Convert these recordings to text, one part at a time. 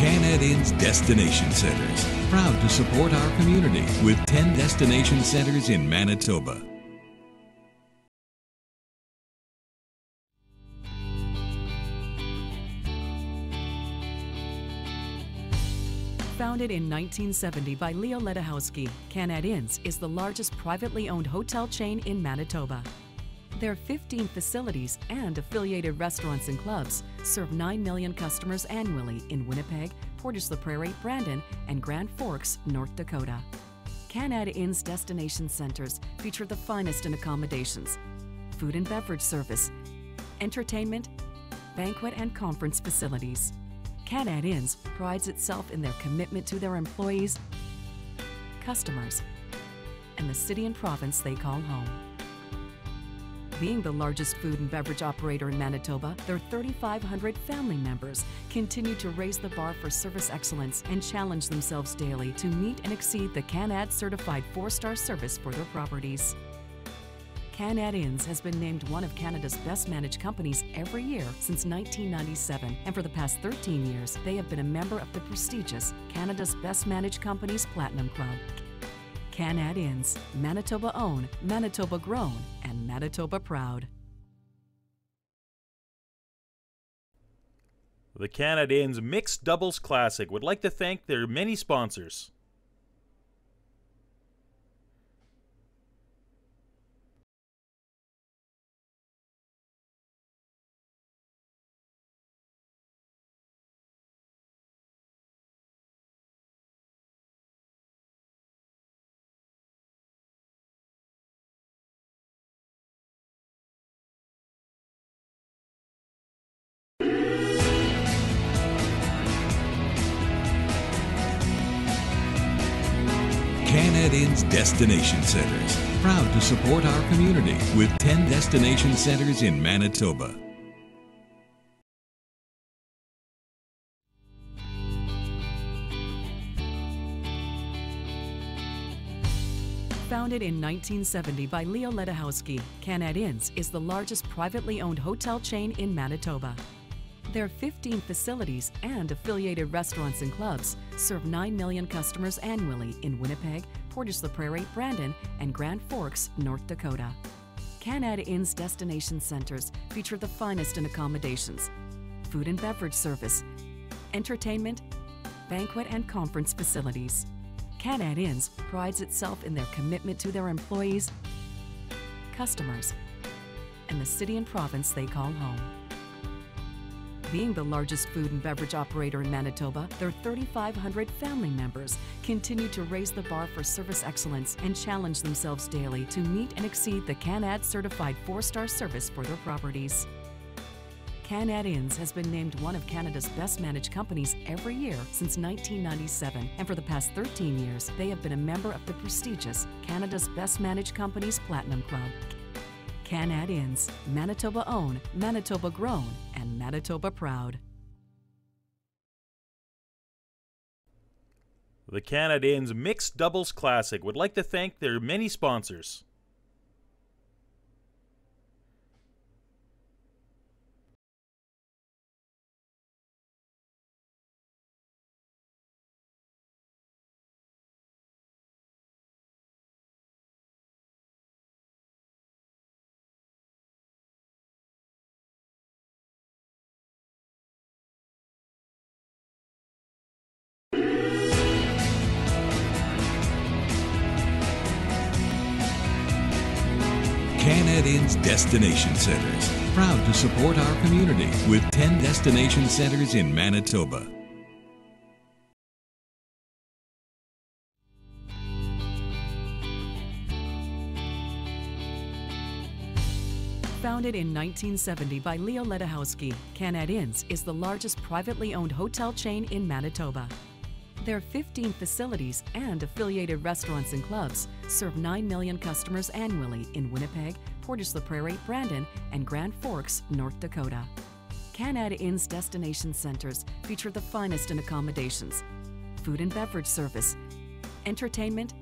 CanadInns Destination Centers, proud to support our community with 10 destination centers in Manitoba. Founded in 1970 by Leo Ledachowski, CanadInns is the largest privately owned hotel chain in Manitoba. Their 15 facilities and affiliated restaurants and clubs serve 9 million customers annually in Winnipeg, Portage-la-Prairie, Brandon, and Grand Forks, North Dakota. CanadInns Destination Centers feature the finest in accommodations, food and beverage service, entertainment, banquet and conference facilities. CanadInns prides itself in their commitment to their employees, customers, and the city and province they call home. Being the largest food and beverage operator in Manitoba, their 3,500 family members continue to raise the bar for service excellence and challenge themselves daily to meet and exceed the CanAd certified 4-star service for their properties. CanadInns has been named one of Canada's best managed companies every year since 1997, and for the past 13 years, they have been a member of the prestigious Canada's Best Managed Companies Platinum Club. CanadInns, Manitoba owned, Manitoba grown, and Manitoba proud. The CanadInns Mixed Doubles Classic would like to thank their many sponsors. CanadInns Destination Centers, proud to support our community with 10 destination centers in Manitoba. Founded in 1970 by Leo Ledachowski, CanadInns is the largest privately owned hotel chain in Manitoba. Their 15 facilities and affiliated restaurants and clubs serve 9 million customers annually in Winnipeg, Portage-la-Prairie, Brandon, and Grand Forks, North Dakota. CanadInns Destination Centers feature the finest in accommodations, food and beverage service, entertainment, banquet and conference facilities. CanadInns prides itself in their commitment to their employees, customers, and the city and province they call home. Being the largest food and beverage operator in Manitoba, their 3,500 family members continue to raise the bar for service excellence and challenge themselves daily to meet and exceed the CanAd certified 4-star service for their properties. CanadInns has been named one of Canada's best managed companies every year since 1997, and for the past 13 years, they have been a member of the prestigious Canada's Best Managed Companies Platinum Club. CanadInns, Manitoba owned, Manitoba grown, and Manitoba proud. The CanadInns Mixed Doubles Classic would like to thank their many sponsors. CanadInns Destination Centers, proud to support our community with 10 destination centers in Manitoba. Founded in 1970 by Leo Ledachowski, CanadInns is the largest privately owned hotel chain in Manitoba. Their 15 facilities and affiliated restaurants and clubs serve 9 million customers annually in Winnipeg, Portage-la-Prairie, Brandon, and Grand Forks, North Dakota. CanadInns Destination Centers feature the finest in accommodations, food and beverage service, entertainment,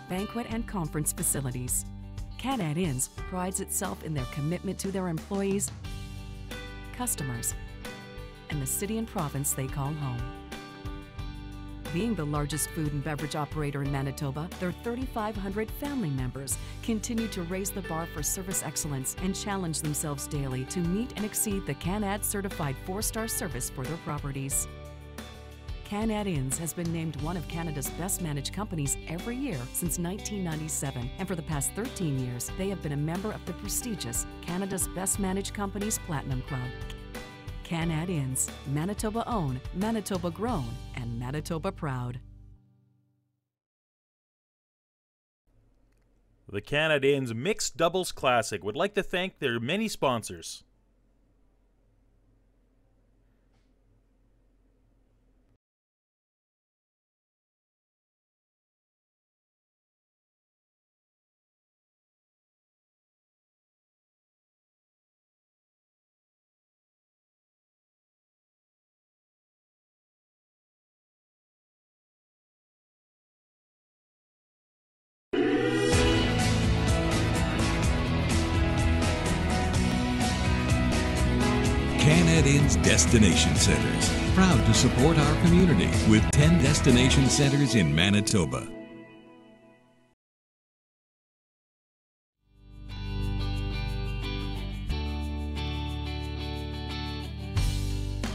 banquet and conference facilities. CanadInns prides itself in their commitment to their employees, customers, and the city and province they call home. Being the largest food and beverage operator in Manitoba, their 3,500 family members continue to raise the bar for service excellence and challenge themselves daily to meet and exceed the CanAd certified 4-star service for their properties. CanadInns has been named one of Canada's best managed companies every year since 1997, and for the past 13 years, they have been a member of the prestigious Canada's Best Managed Companies Platinum Club. CanadInns, Manitoba owned, Manitoba grown, and Manitoba proud. The CanadInns Mixed Doubles Classic would like to thank their many sponsors. CanadInns Destination Centers, proud to support our community with 10 destination centers in Manitoba.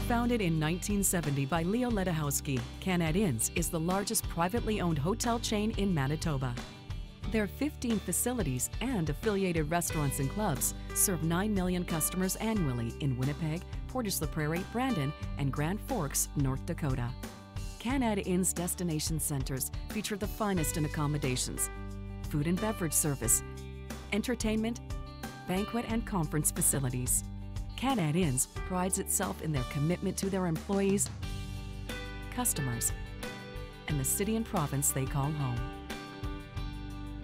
Founded in 1970 by Leo Ledahowski, CanadInns is the largest privately owned hotel chain in Manitoba. Their 15 facilities and affiliated restaurants and clubs serve 9 million customers annually in Winnipeg, Portage-la-Prairie, Brandon, and Grand Forks, North Dakota. CanadInns Destination Centers feature the finest in accommodations, food and beverage service, entertainment, banquet and conference facilities. CanadInns prides itself in their commitment to their employees, customers, and the city and province they call home.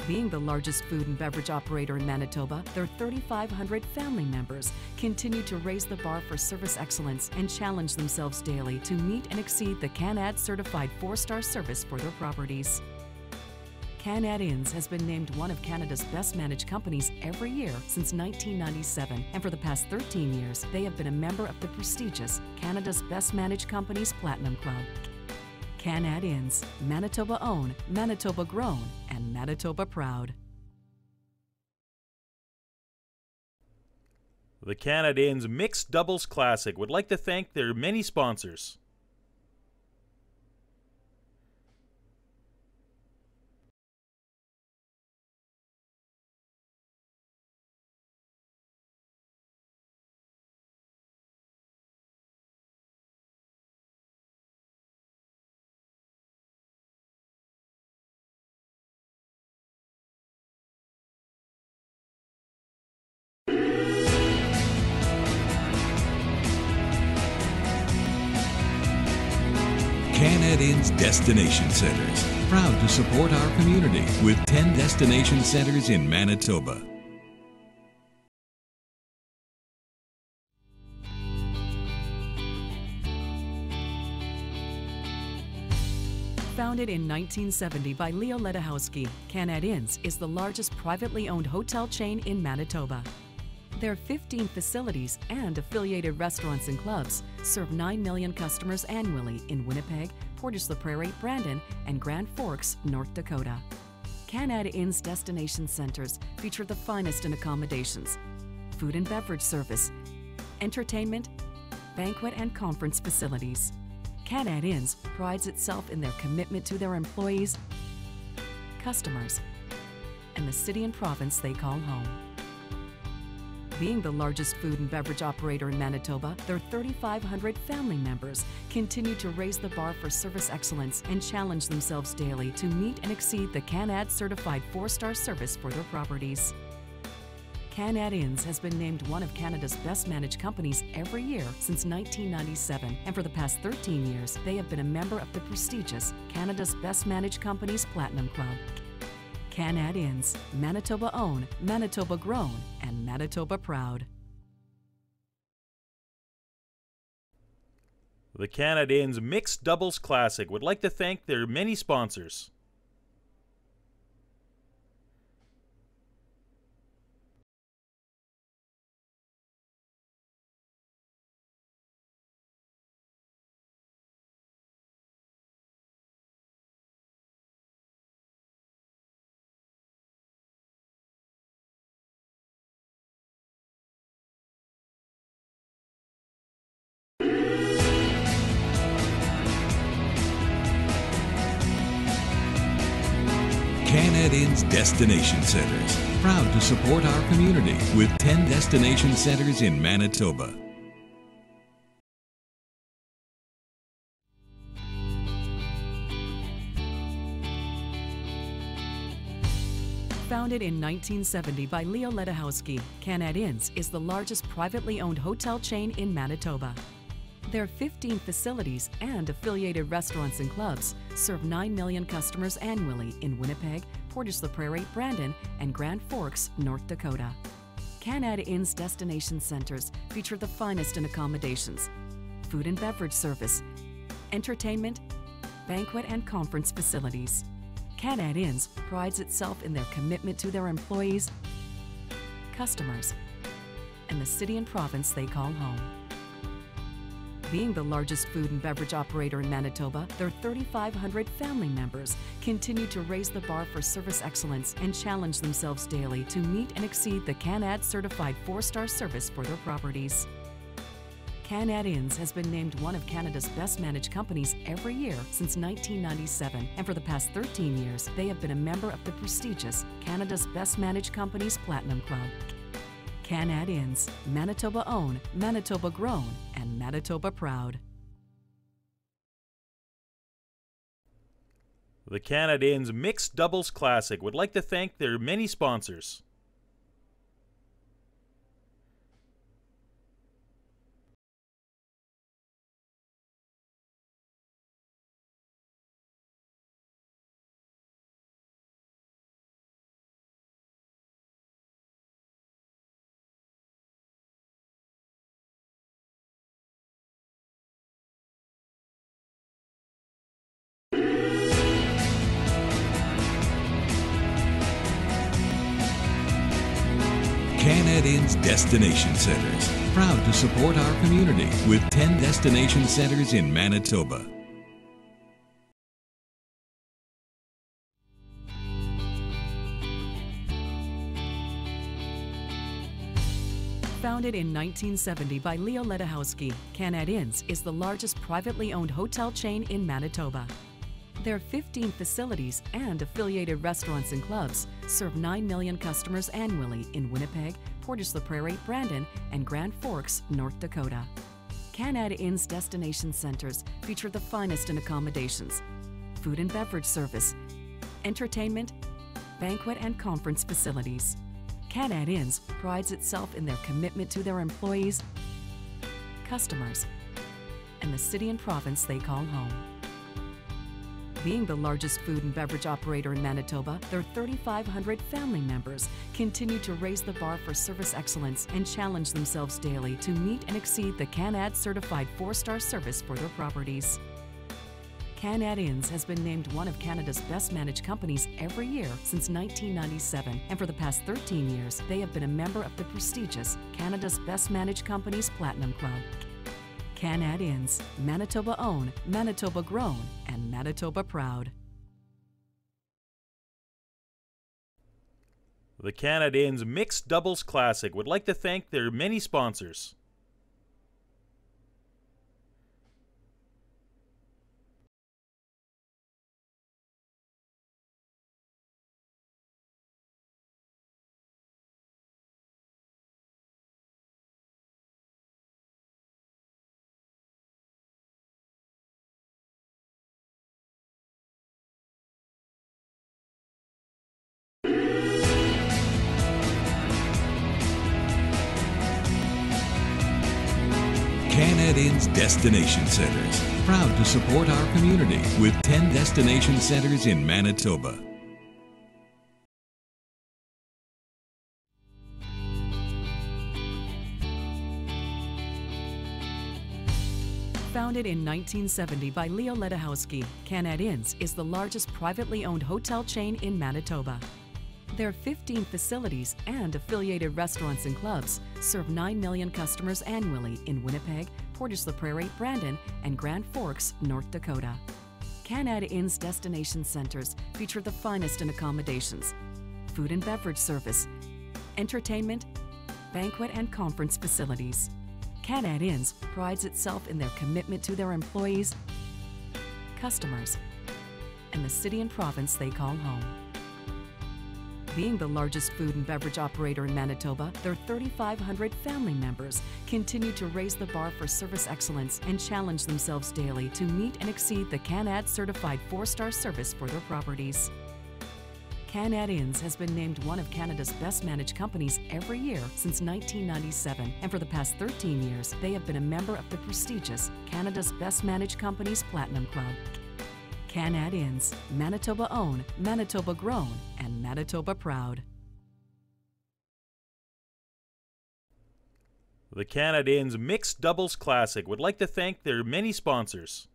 Being the largest food and beverage operator in Manitoba, their 3,500 family members continue to raise the bar for service excellence and challenge themselves daily to meet and exceed the CanAd certified 4-star service for their properties. CanadInns has been named one of Canada's best managed companies every year since 1997, and for the past 13 years, they have been a member of the prestigious Canada's Best Managed Companies Platinum Club. CanadInns, Manitoba owned, Manitoba grown, and Manitoba proud. The CanadInns Mixed Doubles Classic would like to thank their many sponsors. CanadInns Destination Centers, proud to support our community with 10 destination centers in Manitoba. Founded in 1970 by Leo Ledahowski, CanadInns is the largest privately owned hotel chain in Manitoba. Their 15 facilities and affiliated restaurants and clubs serve 9 million customers annually in Winnipeg, Portage-la-Prairie, Brandon, and Grand Forks, North Dakota. CanadInns Destination Centers feature the finest in accommodations, food and beverage service, entertainment, banquet and conference facilities. CanadInns prides itself in their commitment to their employees, customers, and the city and province they call home. Being the largest food and beverage operator in Manitoba, their 3,500 family members continue to raise the bar for service excellence and challenge themselves daily to meet and exceed the CanAd certified 4-star service for their properties. CanadInns has been named one of Canada's best managed companies every year since 1997, and for the past 13 years, they have been a member of the prestigious Canada's Best Managed Companies Platinum Club. CanadInns, Manitoba owned, Manitoba grown, and Manitoba proud. The CanadInns Mixed Doubles Classic would like to thank their many sponsors. CanadInns Destination Centers, proud to support our community with 10 destination centers in Manitoba. Founded in 1970 by Leo Ledahowski, CanadInns is the largest privately owned hotel chain in Manitoba. Their 15 facilities and affiliated restaurants and clubs serve 9 million customers annually in Winnipeg, Portage-la-Prairie, Brandon, and Grand Forks, North Dakota. CanadInns Destination Centers feature the finest in accommodations, food and beverage service, entertainment, banquet and conference facilities. CanadInns prides itself in their commitment to their employees, customers, and the city and province they call home. Being the largest food and beverage operator in Manitoba, their 3,500 family members continue to raise the bar for service excellence and challenge themselves daily to meet and exceed the CanAd certified 4-star service for their properties. CanadInns has been named one of Canada's best managed companies every year since 1997, and for the past 13 years, they have been a member of the prestigious Canada's Best Managed Companies Platinum Club. CanadInns, Manitoba owned, Manitoba grown, and Manitoba proud. The CanadInns Mixed Doubles Classic would like to thank their many sponsors. CanadInns Destination Centers, proud to support our community with 10 destination centers in Manitoba. Founded in 1970 by Leo Ledahowski, CanadInns is the largest privately owned hotel chain in Manitoba. Their 15 facilities and affiliated restaurants and clubs serve 9 million customers annually in Winnipeg, Portage-la-Prairie, Brandon, and Grand Forks, North Dakota. CanadInns Destination Centers feature the finest in accommodations, food and beverage service, entertainment, banquet and conference facilities. CanadInns prides itself in their commitment to their employees, customers, and the city and province they call home. Being the largest food and beverage operator in Manitoba, their 3,500 family members continue to raise the bar for service excellence and challenge themselves daily to meet and exceed the CanAd certified 4-star service for their properties. CanadInns has been named one of Canada's best managed companies every year since 1997, and for the past 13 years, they have been a member of the prestigious Canada's Best Managed Companies Platinum Club. CanadInns, Manitoba owned, Manitoba grown, and Manitoba proud. The CanadInns Mixed Doubles Classic would like to thank their many sponsors. CanadInns Destination Centers, proud to support our community with 10 destination centers in Manitoba. Founded in 1970 by Leo Ledahowski, CanadInns is the largest privately owned hotel chain in Manitoba. Their 15 facilities and affiliated restaurants and clubs serve 9 million customers annually in Winnipeg, Portage-la-Prairie, Brandon, and Grand Forks, North Dakota. CanadInns Destination Centers feature the finest in accommodations, food and beverage service, entertainment, banquet and conference facilities. CanadInns prides itself in their commitment to their employees, customers, and the city and province they call home. Being the largest food and beverage operator in Manitoba, their 3,500 family members continue to raise the bar for service excellence and challenge themselves daily to meet and exceed the CanAd certified 4-star service for their properties. CanadInns has been named one of Canada's best managed companies every year since 1997, and for the past 13 years, they have been a member of the prestigious Canada's Best Managed Companies Platinum Club. CanadInns, Manitoba owned, Manitoba grown, and Manitoba proud. The CanadInns Mixed Doubles Classic would like to thank their many sponsors.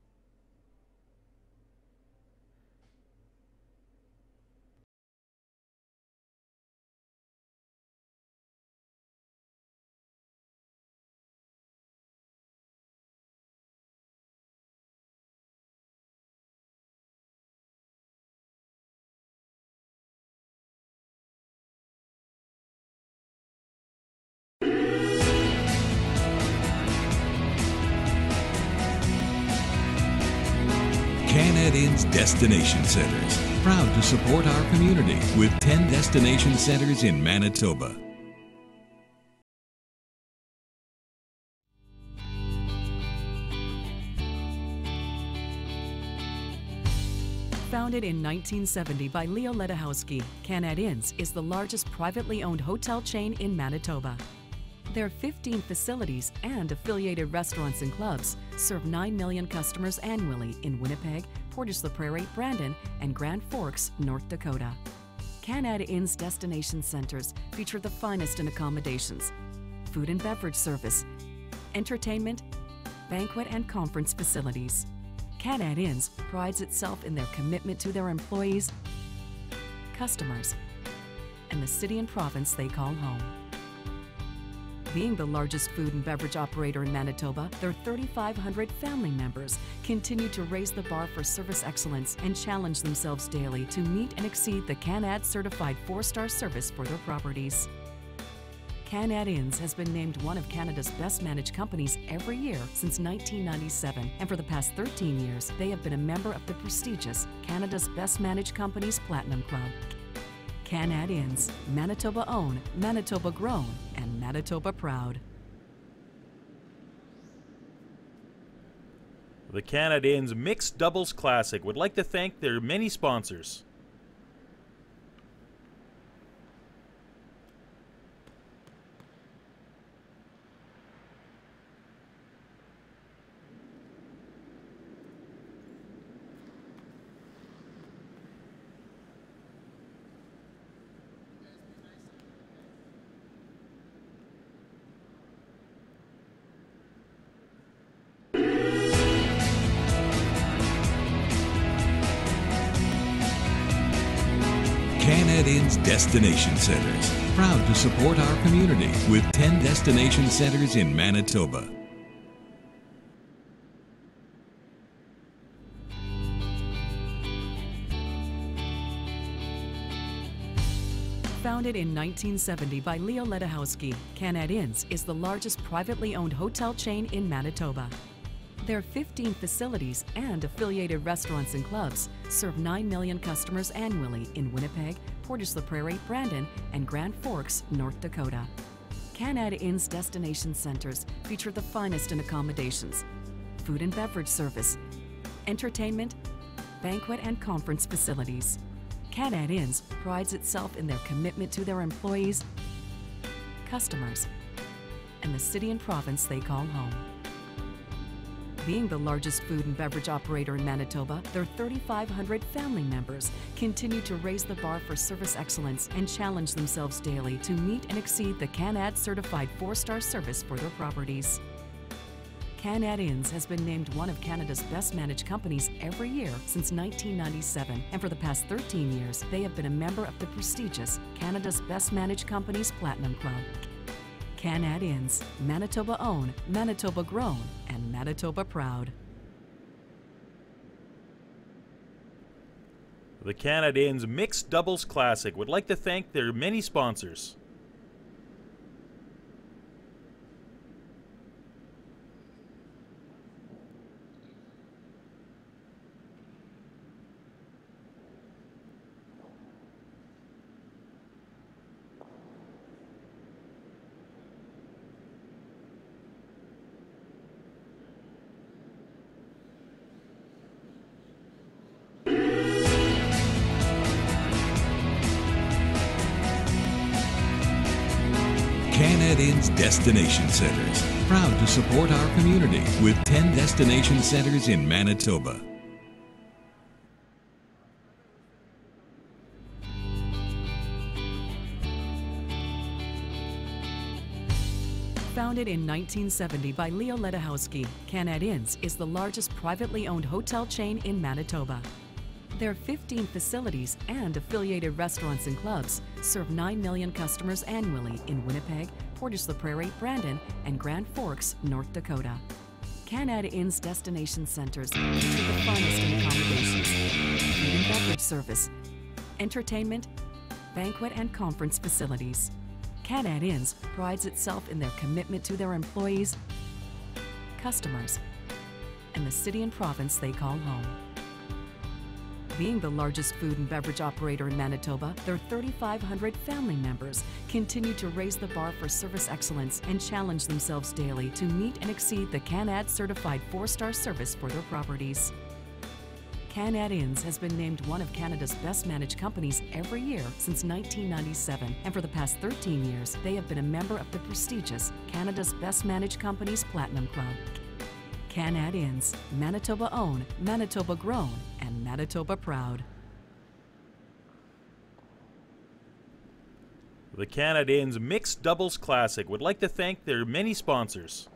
CanadInns Destination Centers, proud to support our community with 10 destination centers in Manitoba. Founded in 1970 by Leo Ledahowski, CanadInns is the largest privately owned hotel chain in Manitoba. Their 15 facilities and affiliated restaurants and clubs serve 9 million customers annually in Winnipeg, Portage-la-Prairie, Brandon, and Grand Forks, North Dakota. CanadInns Destination Centers feature the finest in accommodations, food and beverage service, entertainment, banquet and conference facilities. CanadInns prides itself in their commitment to their employees, customers, and the city and province they call home. Being the largest food and beverage operator in Manitoba, their 3,500 family members continue to raise the bar for service excellence and challenge themselves daily to meet and exceed the CanAd certified 4-star service for their properties. CanadInns has been named one of Canada's best managed companies every year since 1997, and for the past 13 years, they have been a member of the prestigious Canada's Best Managed Companies Platinum Club. CanadInns, Manitoba owned, Manitoba grown, and Manitoba proud. The CanadInns Mixed Doubles Classic would like to thank their many sponsors. CanadInns Destination Centers, proud to support our community with 10 destination centers in Manitoba. Founded in 1970 by Leo Ledahowski, CanadInns is the largest privately owned hotel chain in Manitoba. Their 15 facilities and affiliated restaurants and clubs serve 9 million customers annually in Winnipeg, Portage-la-Prairie, Brandon, and Grand Forks, North Dakota. CanadInns Destination Centers feature the finest in accommodations, food and beverage service, entertainment, banquet and conference facilities. CanadInns prides itself in their commitment to their employees, customers, and the city and province they call home. Being the largest food and beverage operator in Manitoba, their 3,500 family members continue to raise the bar for service excellence and challenge themselves daily to meet and exceed the CanAd certified 4-star service for their properties. CanadInns has been named one of Canada's best managed companies every year since 1997, and for the past 13 years, they have been a member of the prestigious Canada's Best Managed Companies Platinum Club. CanadInns, Manitoba owned, Manitoba grown, and Manitoba proud. The CanadInns Mixed Doubles Classic would like to thank their many sponsors. CanadInns Destination Centers. Proud to support our community with 10 destination centers in Manitoba. Founded in 1970 by Leo Ledahowski, CanadInns is the largest privately owned hotel chain in Manitoba. Their 15 facilities and affiliated restaurants and clubs serve 9 million customers annually in Winnipeg, Portage-la-Prairie, Brandon, and Grand Forks, North Dakota. CanadInns Destination Centers feature the finest in accommodations, food and beverage service, entertainment, banquet and conference facilities. CanadInns prides itself in their commitment to their employees, customers, and the city and province they call home. Being the largest food and beverage operator in Manitoba, their 3,500 family members continue to raise the bar for service excellence and challenge themselves daily to meet and exceed the CanAd certified 4-star service for their properties. CanadInns has been named one of Canada's best managed companies every year since 1997, and for the past 13 years, they have been a member of the prestigious Canada's Best Managed Companies Platinum Club. CanadInns, Manitoba owned, Manitoba grown, and Manitoba proud. The CanadInns Mixed Doubles Classic would like to thank their many sponsors.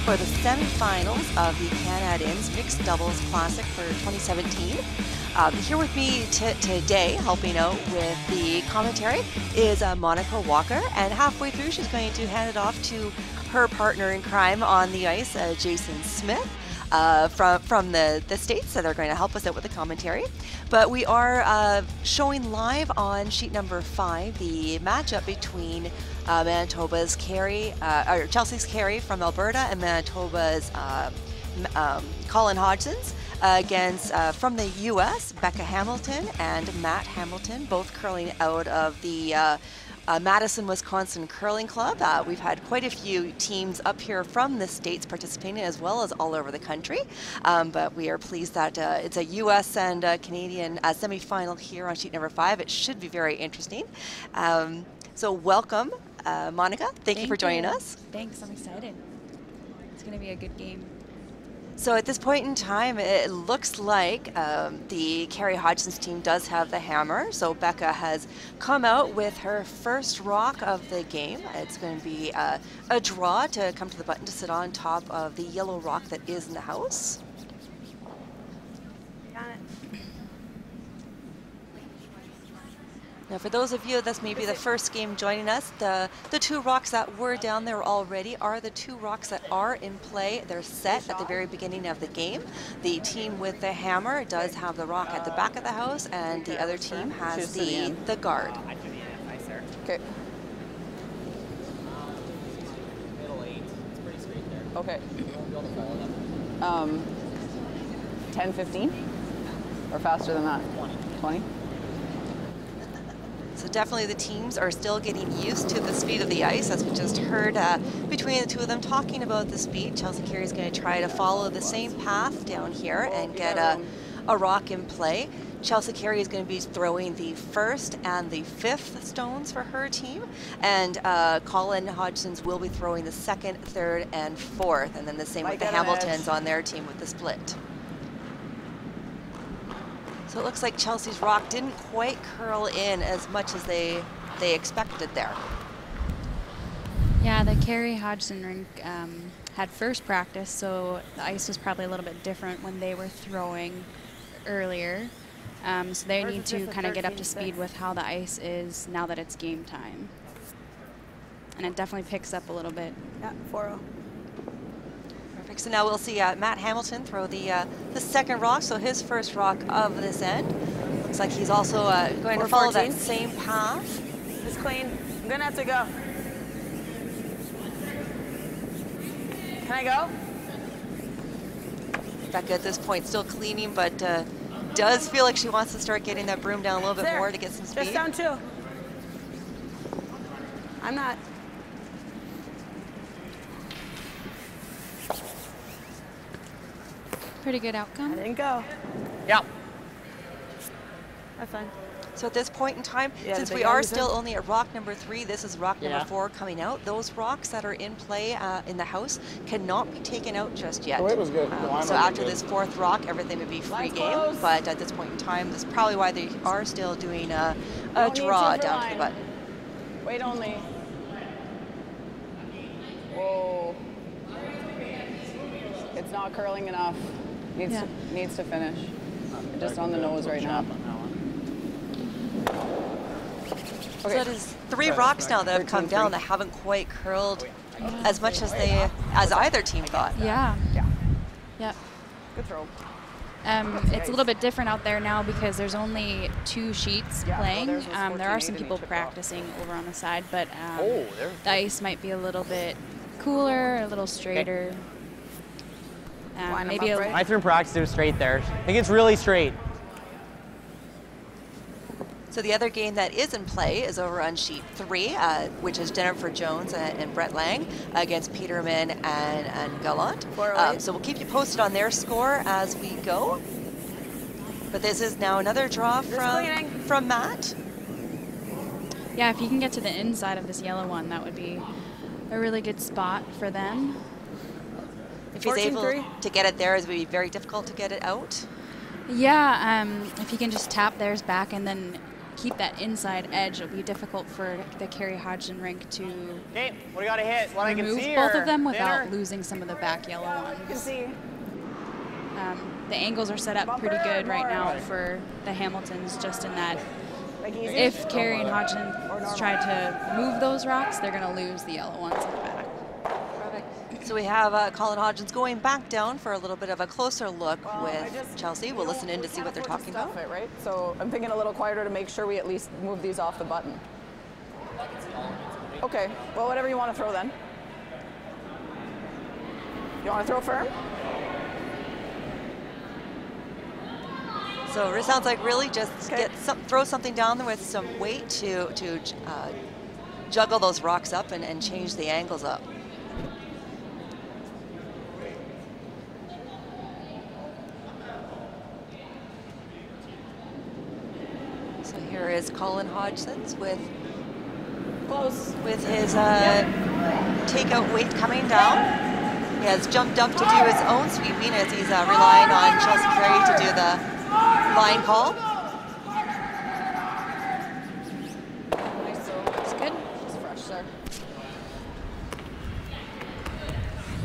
For the semifinals of the CanadInns Mixed Doubles Classic for 2017. Here with me today, helping out with the commentary, is Monica Walker, and halfway through she's going to hand it off to her partner in crime on the ice, Jason Smith. From the States, so they're going to help us out with the commentary. But we are showing live on sheet number 5 the matchup between Manitoba's Carey, or Chelsea's Carey from Alberta, and Manitoba's Colin Hodgson's against from the U.S. Becca Hamilton and Matt Hamilton, both curling out of the Madison, Wisconsin Curling Club. We've had quite a few teams up here from the States participating, as well as all over the country. But we are pleased that it's a U.S. and Canadian semifinal here on sheet number 5. It should be very interesting. So welcome, Monica. Thank you for joining us. Thanks, I'm excited. It's going to be a good game. So at this point in time, it looks like the Carey Hodgson's team does have the hammer. So Becca has come out with her first rock of the game. It's going to be a draw to come to the button to sit on top of the yellow rock that is in the house. Got it. Now, for those of you that's maybe the first game joining us, the two rocks that were down there already are the two rocks that are in play. They're set at the very beginning of the game. The team with the hammer does have the rock at the back of the house, and the other team has the guard. Okay. Okay. 10, 15? Or faster than that? 20? So definitely the teams are still getting used to the speed of the ice, as we just heard between the two of them talking about the speed. Chelsea Carey is going to try to follow the same path down here and get a rock in play. Chelsea Carey is going to be throwing the 1st and the 5th stones for her team, and Colin Hodgson's will be throwing the 2nd, 3rd, and 4th, and then the same with the Hamiltons on their team with the split. So it looks like Chelsea's rock didn't quite curl in as much as they expected there. Yeah, the Carey Hodgson rink had first practice, so the ice was probably a little bit different when they were throwing earlier. So they need to kind of get up to speed with how the ice is now that it's game time. And it definitely picks up a little bit. Yeah, 4-0. Perfect. So now we'll see Matt Hamilton throw the 2nd rock, so his first rock of this end. Looks like he's also going to follow that same path. It's clean. I'm gonna have to go. Can I go? Becca at this point still cleaning, but does feel like she wants to start getting that broom down a little bit more to get some speed. Just down 2. I'm not. Pretty good outcome. I didn't go. Yeah. That's fine. So at this point in time, since we are still only at rock number 3, this is rock number 4 coming out. Those rocks that are in play in the house cannot be taken out just yet. The weight was good. So after this 4th rock, everything would be free game. But at this point in time, this is probably why they are still doing a draw down to the button. Weight only. Whoa. It's not curling enough. Needs to finish. Just on the nose right now. So that is 3 rocks now that have come down that haven't quite curled as much as either team thought. Yeah. Yep. Good throw. It's a little bit different out there now because there's only 2 sheets playing. There are some people practicing over on the side, but the ice might be a little bit cooler, a little straighter. Maybe I threw practice, it was straight there. I think it's really straight. So the other game that is in play is over on sheet 3, which is Jennifer Jones and Brett Lang against Peterman and Gallant. So we'll keep you posted on their score as we go. But this is now another draw from Matt. Yeah, if you can get to the inside of this yellow one, that would be a really good spot for them. If he's able to get it there, it would be very difficult to get it out. Yeah, if he can just tap theirs back and then keep that inside edge, it'll be difficult for the Carey Hodgson rink to Okay, what do you got to hit? What I can remove see both of them without losing some of the back yellow ones. You can see. The angles are set up pretty good right now for the Hamiltons, just in that if Carey and Hodgson try to move those rocks, they're going to lose the yellow ones in the back. Perfect. So we have Colin Hodgins going back down for a little bit of a closer look with Chelsea. We'll listen in to see what they're talking about. Right? So I'm thinking a little quieter to make sure we at least move these off the button. Okay, well, whatever you want to throw then. You want to throw firm? So it sounds like really just throw something down there with some weight to juggle those rocks up and change the angles up. So here is Colin Hodgson's with his takeout weight coming down. He has jumped up to do his own sweeping as he's relying on Chelsea Carey to do the line call. Nice, so It's good. just fresh there.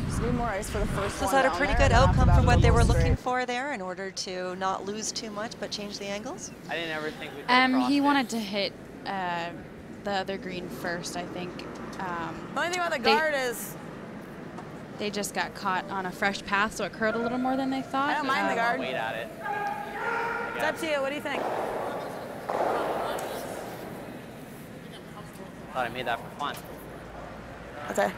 Just need more ice for the first So one. is that a down pretty there, good and then outcome after for that, what they we'll were go looking straight. for there in order to not lose too much but change the angles? I didn't ever think we'd cross He it. wanted to hit the other green first, I think. The only thing about the guard is They just got caught on a fresh path, so it curled a little more than they thought. I don't mind the guard. Wait at it. It's up to you. What do you think? Thought I made that for fun. Okay.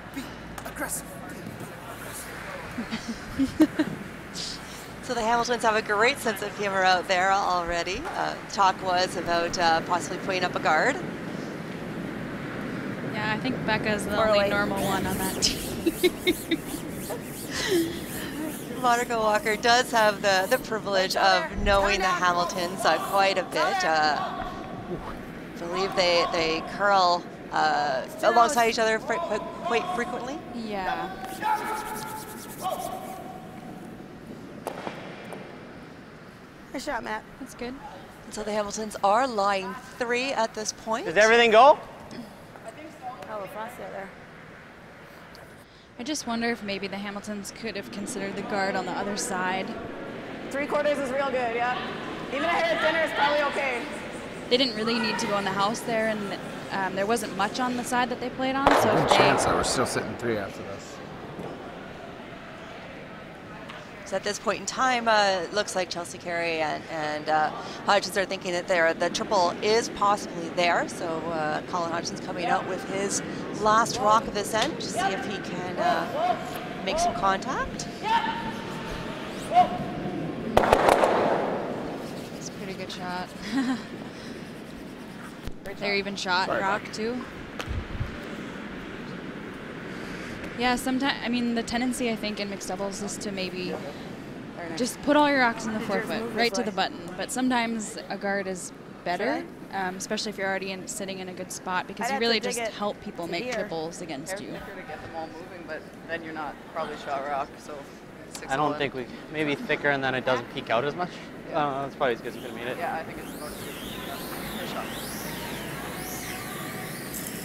So the Hamiltons have a great sense of humor out there already. Talk was about possibly putting up a guard. Yeah, I think Becca's the only normal one on that team. Monica Walker does have the privilege of knowing the Hamiltons quite a bit. I believe they curl alongside each other quite frequently. Yeah. Nice shot, Matt. That's good. So the Hamiltons are line 3 at this point. Does everything go? I think so. Oh, frosty out there. I just wonder if maybe the Hamiltons could have considered the guard on the other side. 3/4 is real good, yeah. Even a hair thinner is probably okay. They didn't really need to go in the house there, and there wasn't much on the side that they played on. So Good if they, chance that we're still sitting 3 after this. So at this point in time, it looks like Chelsea Carey and Hodgson are thinking that the triple is possibly there. So Colin Hodgson's coming out with his last rock of this end to see if he can make some contact. it's a pretty good shot. They're even shot rock too. Yeah, sometimes, I mean, the tendency, I think, in mixed doubles is to maybe just put all your rocks in the forefoot, right to the button. But sometimes a guard is better, especially if you're already sitting in a good spot, because you really just help people make triples against you. To get them all moving, but then you're not probably shot rock, so. I don't think we, maybe thicker and then it doesn't peek out as much. That's probably as good as we could have made it. Yeah, I think it's about good shot.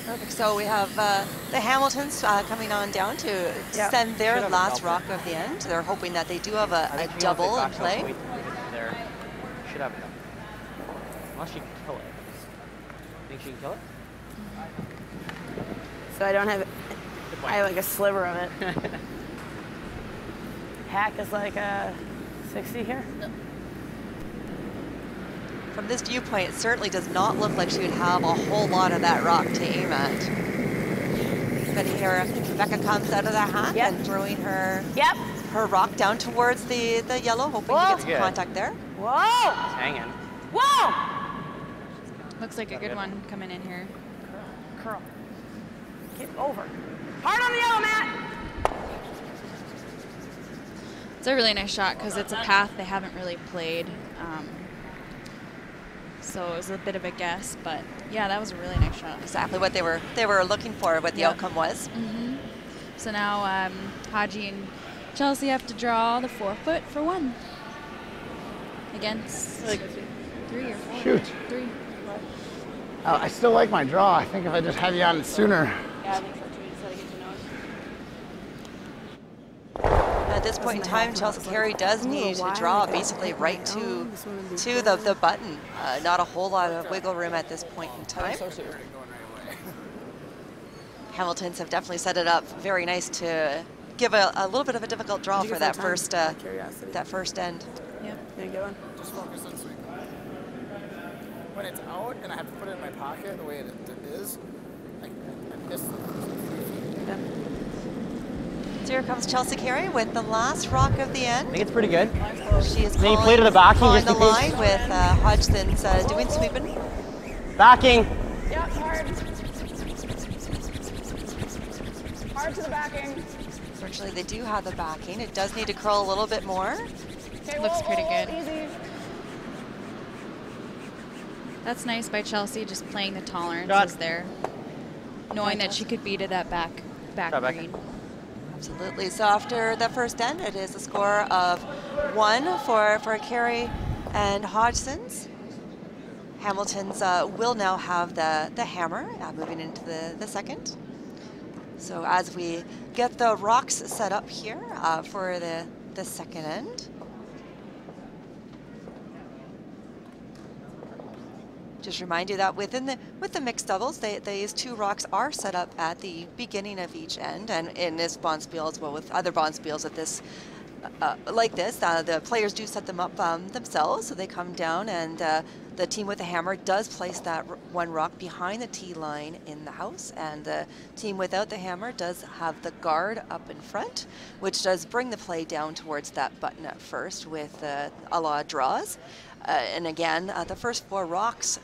Perfect. So we have the Hamiltons coming on down to send their last rock of the end. They're hoping that they do have a double in play. There. Should have a double. Unless she can kill it. Think she can kill it? So I don't have it. I have like a sliver of it. Hack is like a 60 here. From this viewpoint, it certainly does not look like she would have a whole lot of that rock to aim at. But here, Rebecca comes out of the hack and throwing her her rock down towards the yellow, hoping to get some contact there. Whoa! It's hanging. Whoa! Looks like a good one coming in here. Curl. Get over. Hard on the yellow, Matt! It's a really nice shot because it's a path they haven't really played. So it was a bit of a guess, but yeah, that was a really nice shot. Exactly what they were looking for, what the outcome was. So now Haji and Chelsea have to draw the forefoot for 1 against 3 or 4. Shoot. 3. I still like my draw. I think if I just had you on it sooner. Yeah, I think so too. You just gotta get your nose. At this point in time, Chelsea Carey does need to draw basically right to the button. Not a whole lot of wiggle room at this point in time. Hamiltons have definitely set it up very nice to give a little bit of a difficult draw for that first end. Yep. Any good one? Just focus on swing. When it's out and I have to put it in my pocket the way it is, I miss the So here comes Chelsea Carey with the last rock of the end. I think it's pretty good. She is Then you play to the backing calling just the in case. line with Hodgson's doing sweeping. Backing. Yeah, hard. Hard to the backing. Fortunately, they do have the backing. It does need to curl a little bit more. Okay, Looks pretty good. Easy. That's nice by Chelsea, just playing the tolerances there, knowing that she could beat it at back green. Absolutely. So after the first end, it is a score of 1 for Carey and Hodgson's. Hamilton's will now have the hammer moving into the second. So as we get the rocks set up here for the second end. Just remind you that with the mixed doubles, these 2 rocks are set up at the beginning of each end, and in this bonspiel as well with other bonspiels at this like this, the players do set them up themselves, so they come down, and the team with the hammer does place that 1 rock behind the tee line in the house, and the team without the hammer does have the guard up in front, which does bring the play down towards that button at first with a la draws. And again, the first 4 rocks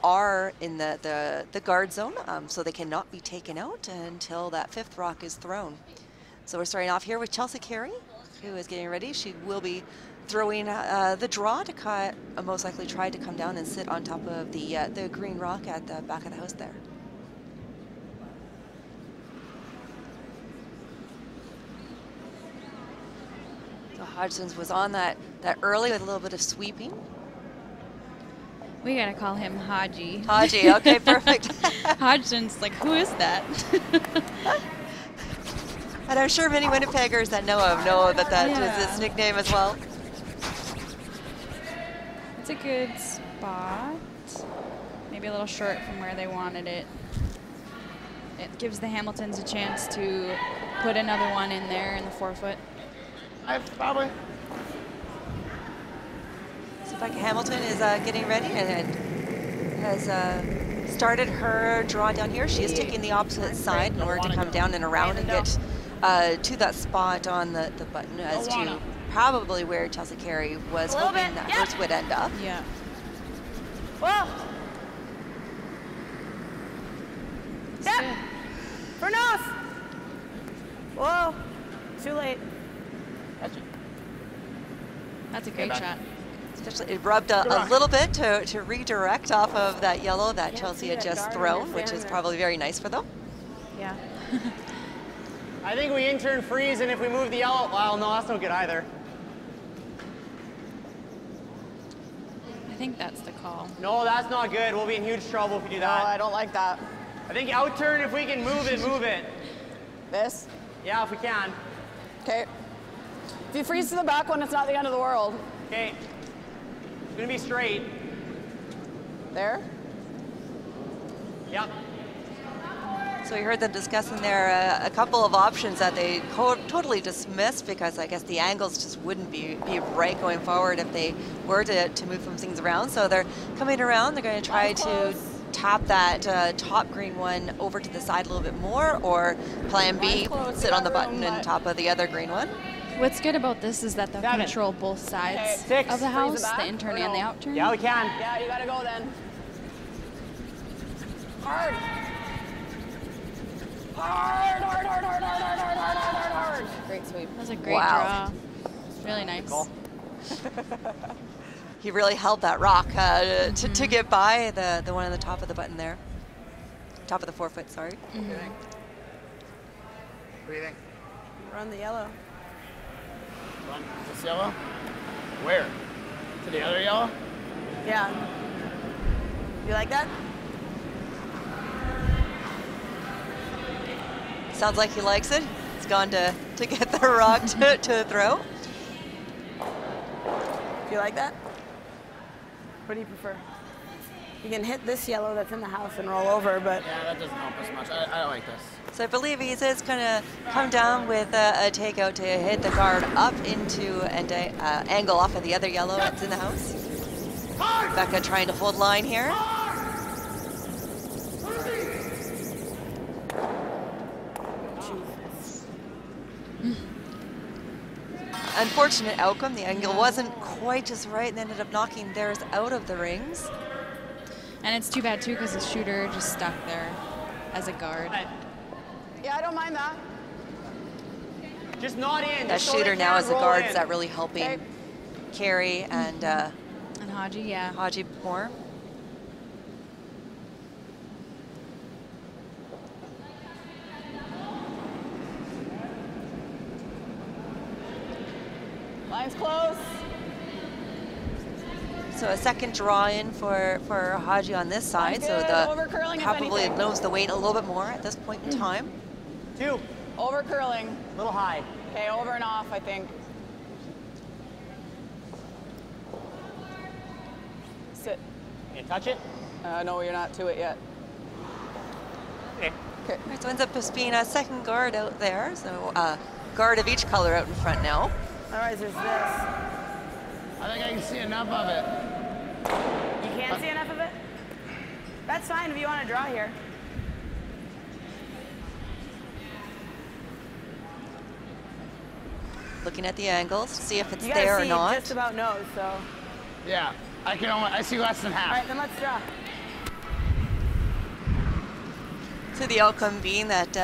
are in the guard zone, so they cannot be taken out until that 5th rock is thrown. So we're starting off here with Chelsea Carey who is getting ready. She will be throwing the draw to most likely try to come down and sit on top of the green rock at the back of the house there. So Hodgson's was on that early with a little bit of sweeping. We gotta call him Haji. Haji, okay, perfect. Hodgson's like, who is that? And I'm sure many Winnipeggers that know him know that is his nickname as well. It's a good spot. Maybe a little short from where they wanted it. It gives the Hamiltons a chance to put another one in there in the 4-foot. Probably. So Becca Hamilton is getting ready and has started her draw down here. She is taking the opposite side in order to come down and around and get to that spot on the button as to probably where Chelsea Carey was hoping that hers would end up. Yeah. Whoa. Yeah. For nose. Whoa. Too late. That's a great shot. Especially it rubbed a little bit to redirect off of that yellow that Chelsea had just thrown, which is probably very nice for them. Yeah. I think we intern freeze, and if we move the yellow, well, no, that's no good either. I think that's the call. No, that's not good. We'll be in huge trouble if we do that. No, I don't like that. I think out turn if we can move it, move it. This? Yeah, if we can. Okay. If you freeze to the back one, it's not the end of the world. Okay. It's gonna be straight. There? Yep. So we heard them discussing there a couple of options that they totally dismissed because I guess the angles just wouldn't be right going forward if they were to move some things around. So they're coming around. They're going to try to tap that top green one over to the side a little bit more, or plan B, sit on the button and top of the other green one. What's good about this is that they'll control both sides of the house, the in-turn and the out-turn. Yeah, we can. Yeah, you gotta go then. Hard. Hard, hard, hard, hard, hard, hard, hard, hard, hard, hard. Great sweep. That was a great draw. Really nice. Cool. He really held that rock to get by the one on the top of the button there. Top of the 4-foot, sorry. What do you think? Run the yellow. Run this yellow? Where? To the other yellow? Yeah. You like that? Sounds like he likes it. He's gone to get the rock to throw. Do you like that? What do you prefer? You can hit this yellow that's in the house and roll over, but... Yeah, that doesn't help us much. I like this. So I believe he says going to come down with a takeout to hit the guard up into and angle off of the other yellow that's in the house. Becca trying to hold line here. Unfortunate outcome. The angle wasn't quite just right and ended up knocking theirs out of the rings. And it's too bad, too, because the shooter just stuck there as a guard. Yeah, I don't mind that. Just not in. That shooter now is a guard. Is that really helping Carey and Haji, yeah. Haji more? Line's close. So a second draw in for Haji on this side. So the probably knows the weight a little bit more at this point in time. 2. Over curling. A little high. Okay, over and off, I think. Sit. Can you touch it? No, you're not to it yet. Okay. Okay. Right, so ends up just being a second guard out there. So guard of each color out in front now. Otherwise, there's this. I think I can see enough of it. You can't see enough of it? That's fine if you want to draw here. Looking at the angles to see if it's You there or see not. just about nose, so. Yeah, I see less than half. All right, then let's draw. So the outcome being that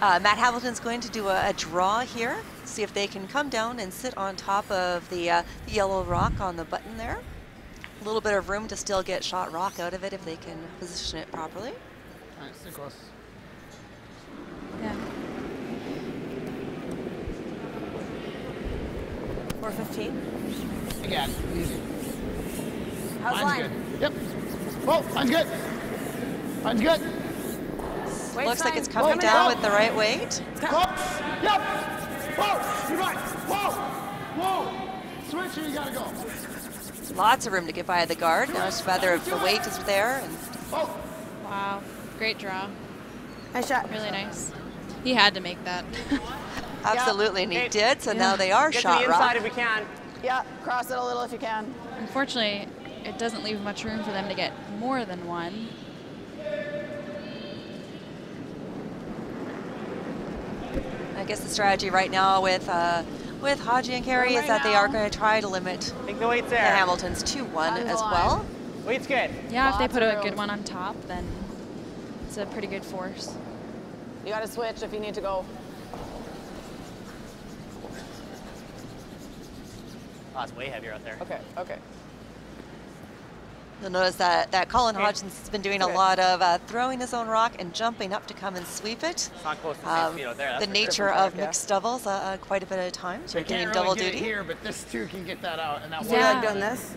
Matt Hamilton's going to do a draw here. see if they can come down and sit on top of the yellow rock on the button there. A little bit of room to still get shot rock out of it if they can position it properly. All right, stay close. Yeah. 4:15. Again, easy. How's Line's line? good. Yep. Whoa, line's good. Line's good. Wait's Looks like fine. it's coming Coming down out. with the right weight. Close. Yep. Whoa, you're right. Whoa. Switch or you gotta go. Lots of room to get by the guard. Now it's whether if the weight is there. And Oh. Wow. Great draw. Nice shot. Really nice. He had to make that. absolutely, and he Hey. did. So now they are Get to shot the rock. inside if we can. Yeah, cross it a little if you can. Unfortunately, it doesn't leave much room for them to get more than one. I guess the strategy right now with Hodgie and Carey is that they are going to try to limit I think the weight's the there. Hamiltons to one as well. Weight's good. Yeah, if they Lots put of a room. good one on top, then it's a pretty good force. You gotta switch if you need to go. Oh, it's way heavier out there. Okay. You'll notice that Colin Hodgson's has been doing a Okay. lot of throwing his own rock and jumping up to come and sweep it. It's not close to the same speed out there. That's The for nature sure. of yeah. mixed doubles quite a bit of time. So We you're doing can't double really get duty. it here, but this two can get that out, and that Do one. you Yeah. like doing this?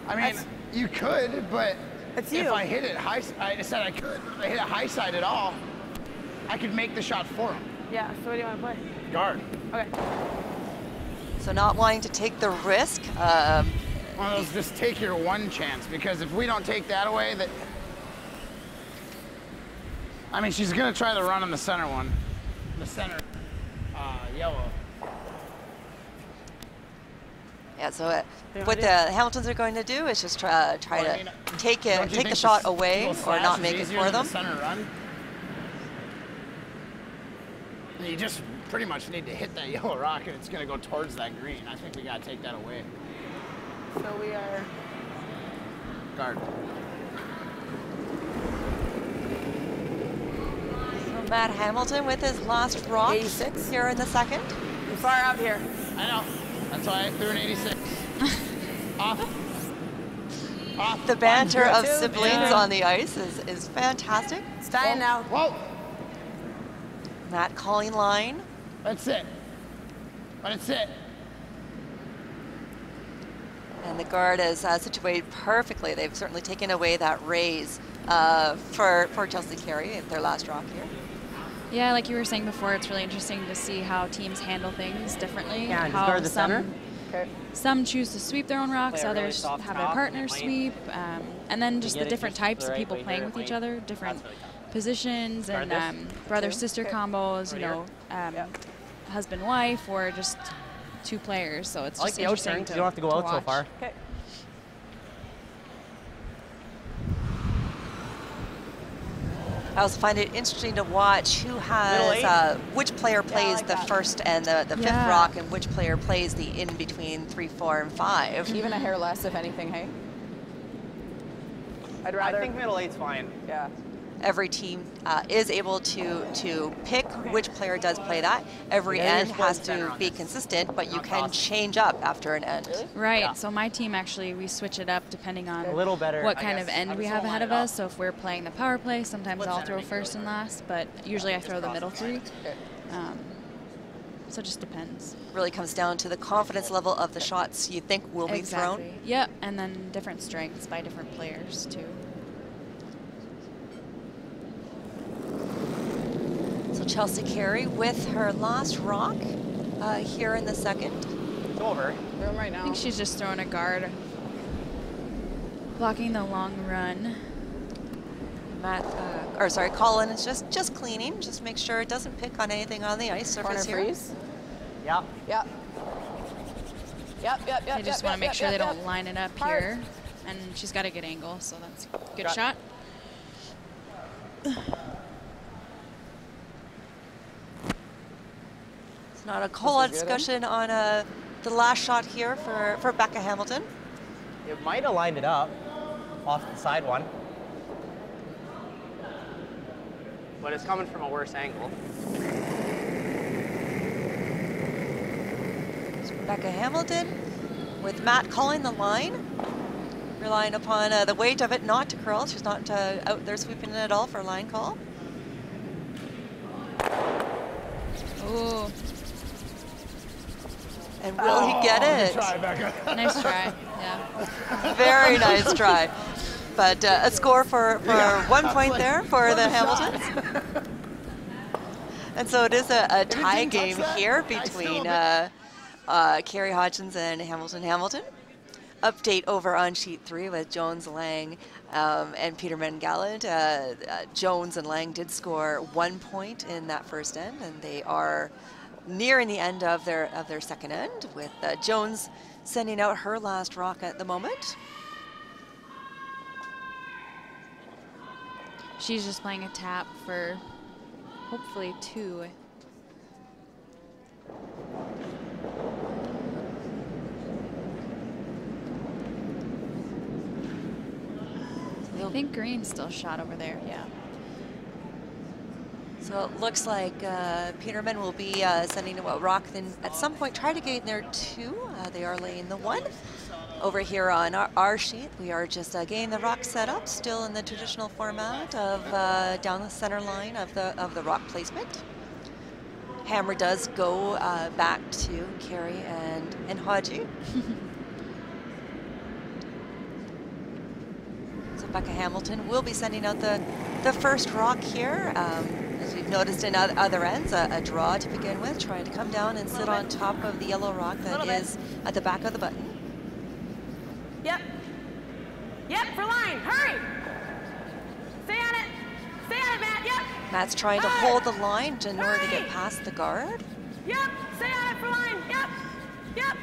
I mean, you could, but It's if you. I hit it high, I said I could. If I hit it high side at all, I could make the shot for him. Yeah. So what do you want to play? Guard. Okay. So not wanting to take the risk. One of those just take your one chance, because if we don't take that away, that. I mean, she's gonna try the run on the center one, the center yellow. Yeah, so what the Hamiltons are going to do is just try Well, to I mean, take don't you the think shot the away little or slash not is make it easier for than them. The center run. You just pretty much need to hit that yellow rock, and it's gonna go towards that green. I think we gotta take that away. So we are. Guard. So Matt Hamilton with his last rock 86. here in the second. You're far out here. I know. That's why I threw an 86. Off. The banter Line's of good. siblings Yeah. on the ice is fantastic. It's dying now. Whoa. Matt calling line. That's it. Let it sit. And the guard is situated perfectly. They've certainly taken away that raise for Chelsea Carey, their last rock here. Yeah, like you were saying before, it's really interesting to see how teams handle things differently. Yeah, and how guard the center. Okay. Some choose to sweep their own rocks, Play a really others soft have their top, partner and it might- sweep, and then just get the it different just the types of right people way playing here, with it each might- other, different That's really tough. positions, Guard and this. brother-sister Okay. combos, you Over know, husband-wife, or just two players. So it's I like just the out interesting turn, 'cause to you don't have to go out so watch. far. Okay. I also find it interesting to watch who Middle has eight? which player plays like the that. first and the fifth Yeah. rock, and which player plays the in between 3, 4, and 5. Even a hair less, if anything, hey? I'd I rather. think middle eight's fine. Yeah. Every team is able to pick which player does play that. Every Yeah, you're end has split center to on be this. consistent, but you Not can possible. change up after an end. Really? Right. Yeah. So my team actually we switch it up depending on A little better. what I kind of guess. end I we would have still ahead line of it us. So if we're playing the power play, sometimes Split I'll center throw makes it first really and last, but usually I Just throw the cross middle the three. line. Okay. So it just depends. Really comes down to the confidence level of the shots you think will be thrown. Exactly. Yep. And then different strengths by different players too. So Chelsea Carey with her last rock here in the second. It's over. Throw 'em right I now. think she's just throwing a guard, blocking the long run. Colin is just cleaning, just make sure it doesn't pick on anything on the ice Corner surface here. freeze. Yeah. Yep. Yep. They just want to make sure they don't line it up Hard. here. And she's got a good angle, so that's a good Shot. shot. It's not a whole lot of This is good, eh? discussion on the last shot here for Becca Hamilton. It might have lined it up off the side one. But it's coming from a worse angle. Becca Hamilton with Matt calling the line, relying upon the weight of it not to curl. She's not out there sweeping it at all for a line call. Ooh. And will he get it? Good try, Becca. Nice try. Yeah. Very nice try. But a score for 1 point there for the Hamiltons. And so it is a tie game here between Carey Hodgson and Hamilton. Update over on sheet 3 with Jones, Lang, and Peterman Gallant. Jones and Lang did score 1 point in that first end, and they are nearing the end of their second end, with Jones sending out her last rock at the moment. She's just playing a tap for hopefully 2. I think green's still shot over there, yeah. So it looks like Peterman will be sending a rock, then at some point try to get in there 2. They are laying the 1. Over here on our sheet, we are just getting the rock set up, still in the traditional format of down the center line of the rock placement. Hammer does go back to Carey and Hodgie. So Becca Hamilton will be sending out the first rock here. As we've noticed in other ends, a draw to begin with, trying to come down and sit on top of the yellow rock that is at the back of the button. Yep. Yep, for line. Hurry. Stay on it. Stay on it, Matt. Yep. Matt's trying to hold the line in order to get past the guard. Yep. Stay on it for line. Yep. Yep.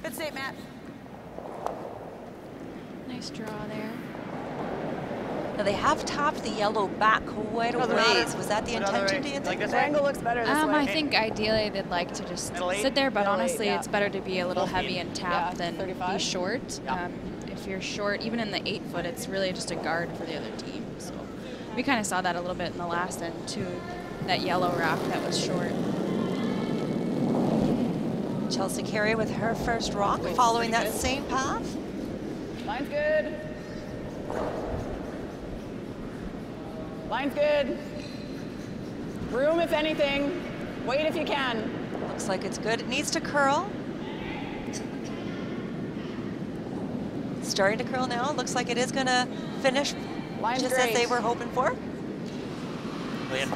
Good save, Matt. Nice draw there. Now they have tapped the yellow back quite a ways. Was that the intention, do you think? The angle looks better this way. I think ideally they'd like to just sit there, but honestly it's better to be a little heavy and tap than be short. If you're short, even in the 8 foot, it's really just a guard for the other team. So we kind of saw that a little bit in the last end too, that yellow rock that was short. Chelsea Carey with her first rock, following that same path. Line's good. Line's good. Room if anything. Wait if you can. Looks like it's good. It needs to curl. It's starting to curl now. Looks like it is going to finish just as they were hoping for. It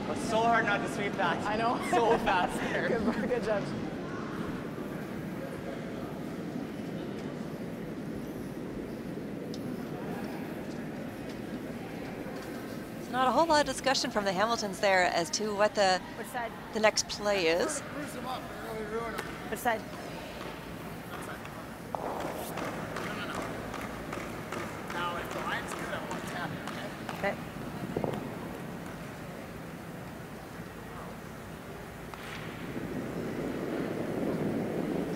was so hard not to sweep that. I know. So fast there. Good judge. Not a whole lot of discussion from the Hamiltons there as to what the next play is. Which side? Now, if the line's good, I want to tap it, Okay.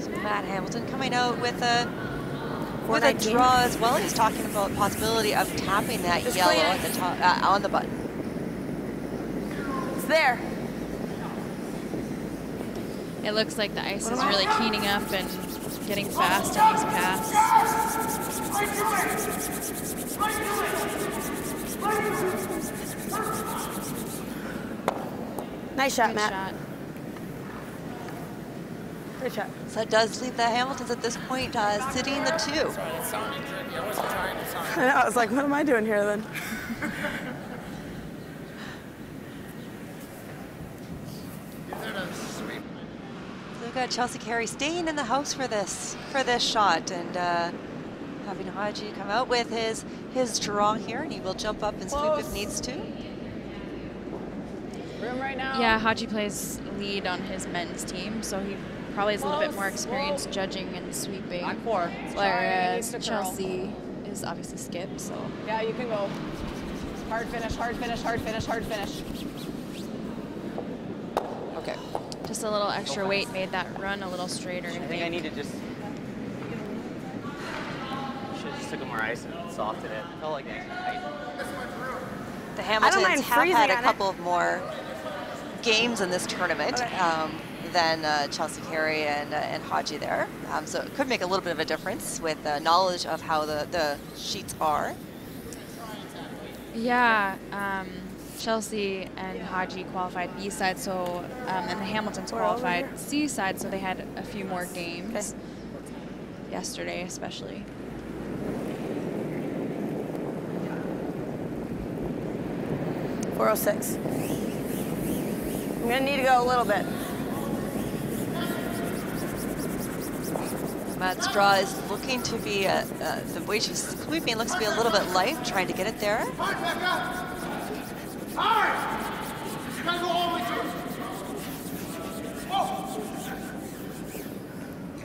So Matt Hamilton coming out with a draw as well. He's talking about the possibility of tapping that yellow at the top on the button. It's there. It looks like the ice is really keening up and getting fast in these paths. Nice shot, Good Matt. shot. Good shot. So that does leave the Hamiltons at this point sitting the 2. Sorry, it sounded tricky. I wasn't trying to sound. I know, I was like, what am I doing here then? So we've got Chelsea Carey staying in the house for this shot, and having Hodgie come out with his draw here, and he will jump up and sweep if needs to. Room right now. Yeah, Hodgie plays lead on his men's team, so he probably has a little bit more experience judging and sweeping. On 4. Whereas Chelsea is obviously skip, so. Yeah, you can go. Hard finish, hard finish, hard finish, hard finish. Okay. Just a little extra weight made that run a little straighter. I think I need to just. Should have just took more ice and softened it. I felt like nice and tight. The Hamiltons have had a couple of more games in this tournament than Chelsea Carey and Hodgie there. So it could make a little bit of a difference with knowledge of how the sheets are. Yeah, Chelsea and Hodgie qualified B side, so and the Hamiltons qualified C side, so they had a few more games yesterday, especially. .406. I'm gonna need to go a little bit. Matt's draw is looking to be, the way she's sweeping looks to be a little bit light, trying to get it there.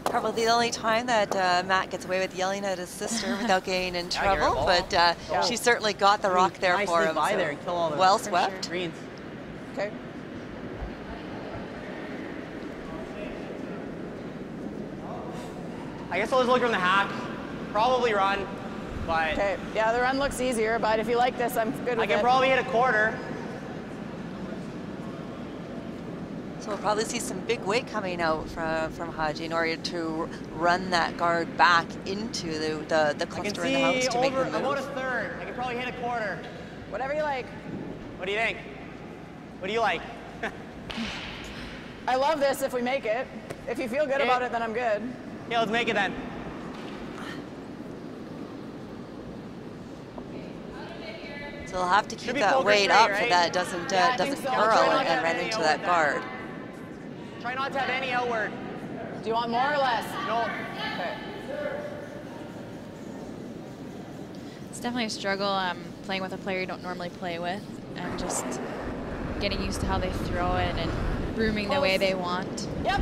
Probably the only time that Matt gets away with yelling at his sister without getting in trouble, but she certainly got the rock there for him. By so there and kill all the well swept. greens. Okay. I guess I'll just look from the hack. Probably run, but Okay. Yeah, the run looks easier, but if you like this, I'm good with I can it. probably hit a quarter. So we'll probably see some big weight coming out from Hodgie in order to run that guard back into the cluster in the house to make the move. About a third. I can probably hit a quarter. Whatever you like. What do you think? What do you like? I love this if we make it. If you feel good about it, then I'm good. Yeah, let's make it then. So we'll have to keep be that poker weight straight, up right? so that it doesn't Yeah, I think doesn't so. curl Try not to and have run any into that outward guard. Try not to have any outward. Do you want more or less? No. Okay. It's definitely a struggle playing with a player you don't normally play with, and just getting used to how they throw it and brooming the way they want. Yep.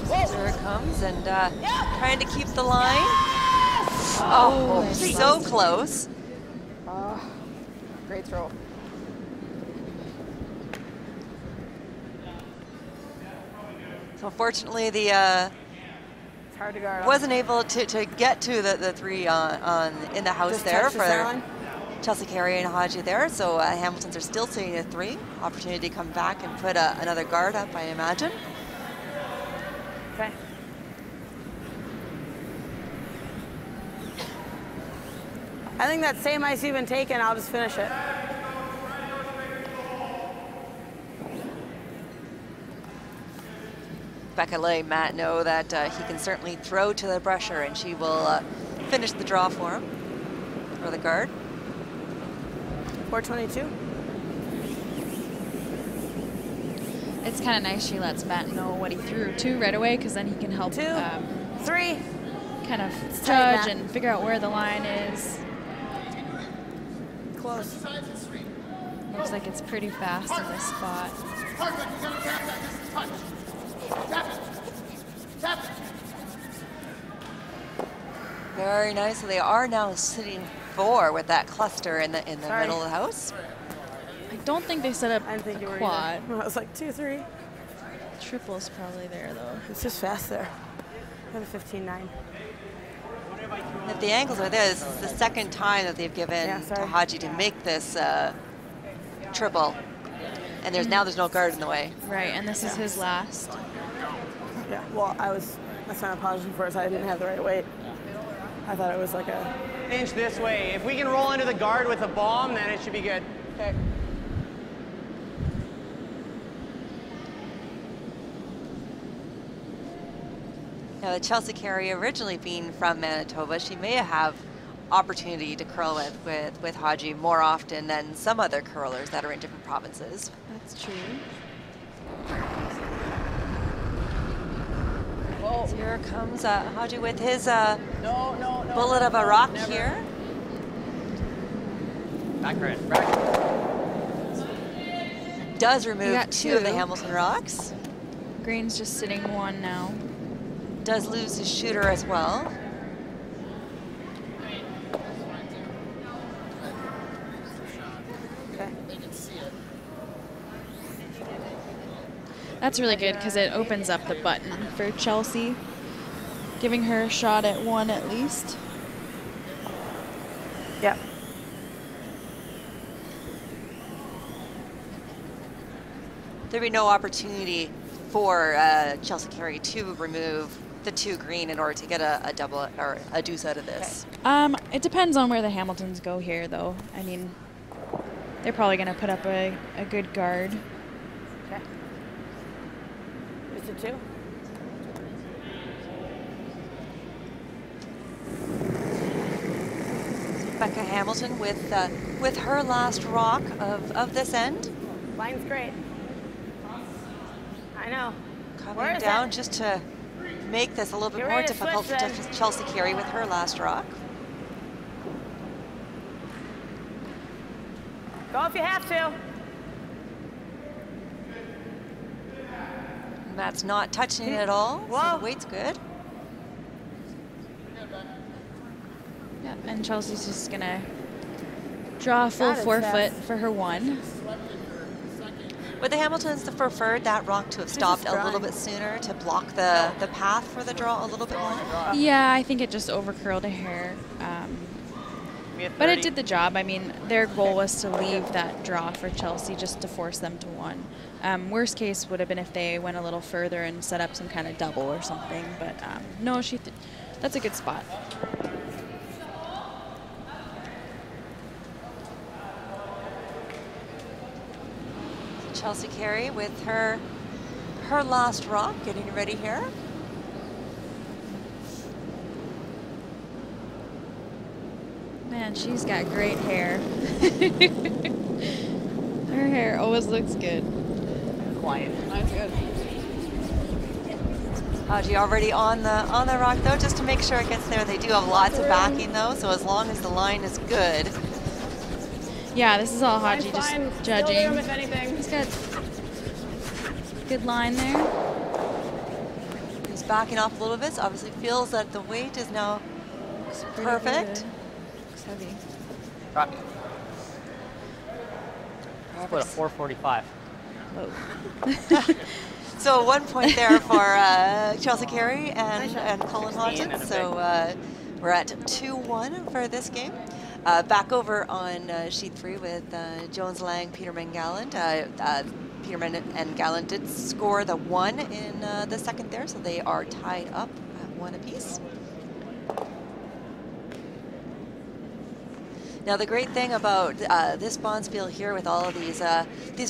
There it comes, and trying to keep the line. Oh, so close. Great throw. So fortunately, the It's hard to guard on. wasn't able to get to the three in the house Just there touch the for center line? Chelsea Carey and Hodgie there. So Hamiltons are still sitting at 3. Opportunity to come back and put another guard up, I imagine. Okay. I think that same ice you've been taking, I'll just finish it. Becca let Matt know that he can certainly throw to the brusher, and she will finish the draw for him, for the guard. 422. It's kind of nice she lets Matt know what he threw too right away, because then he can help 2, 3. kind of tight, judge Matt. and figure out where the line is. Close. Looks like it's pretty fast in this spot. Very nice. So they are now sitting 4 with that cluster in the Sorry. middle of the house. I don't think they set up I didn't think you a were quad. either. No, I was like 2, 3. Triple's probably there though. It's just fast there. I have a 15-9. If the angles are there, this is the second time that they've given Yeah, to sorry. Hodgie to make this triple. And there's no guard in the way. Right, and this is his last. Yeah, well, that's what I'm apologizing for, is I didn't have the right weight. I thought it was like a... Inch this way. If we can roll into the guard with a bomb, then it should be good. Okay. Now, the Chelsea Carey originally being from Manitoba, she may have opportunity to curl with Hodgie more often than some other curlers that are in different provinces. That's true. Whoa. So here comes Hodgie with his No. bullet of a rock Never. here. Back right. Back. Does remove got 2 of the 2. Hamilton rocks. Green's just sitting 1 now. Does lose his shooter as well. Okay. That's really good because it opens up the button for Chelsea, giving her a shot at 1 at least. Yep. there'd be no opportunity for Chelsea Carey to remove the 2 green in order to get a double or a deuce out of this. It depends on where the Hamiltons go here, though. I mean, they're probably going to put up a good guard. Okay. Is it 2? Becca Hamilton with her last rock of this end. Line's great. I know. Coming down just to make this a little bit more difficult for Chelsea Carey with her last rock. Go if you have to. And that's not touching it at all, so the weight's good. Yeah, and Chelsea's just gonna draw a full 4 foot for her 1. Would the Hamiltons have preferred that rock to have stopped a little bit sooner to block the path for the draw a little bit more? Yeah, I think it just overcurled a hair. But it did the job. I mean, their goal was to leave that draw for Chelsea just to force them to 1. Worst case would have been if they went a little further and set up some kind of double or something. But no, that's a good spot. Chelsea Carey with her last rock, getting ready here. Man, she's got great hair. Her hair always looks good. Quiet. That's good. Haji already on the rock though, just to make sure it gets there. They do have lots of backing though, so as long as the line is good. Yeah, this is all Haji just judging. If anything. He's got good line there. He's backing off a little bit, so obviously feels that the weight is now perfect. Looks heavy. Rock. Put a 445. Whoa. So 1 point there for Chelsea Carey and Colin Hodgson. So we're at 2-1 for this game. Back over on sheet 3 with Jones Lang, Peterman, Gallant. Peterman and Gallant did score the 1 in the second there, so they are tied up at 1 apiece. Now the great thing about this bonspiel here with all of these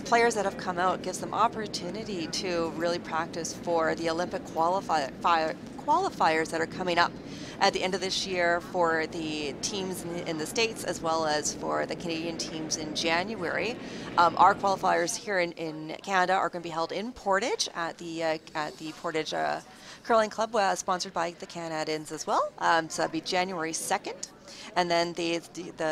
players that have come out gives them opportunity to really practice for the Olympic qualifiers that are coming up at the end of this year for the teams in the States as well as for the Canadian teams in January. Our qualifiers here in Canada are going to be held in Portage at the Portage Curling Club, sponsored by the CanadInns as well. So that'd be January 2nd. And then the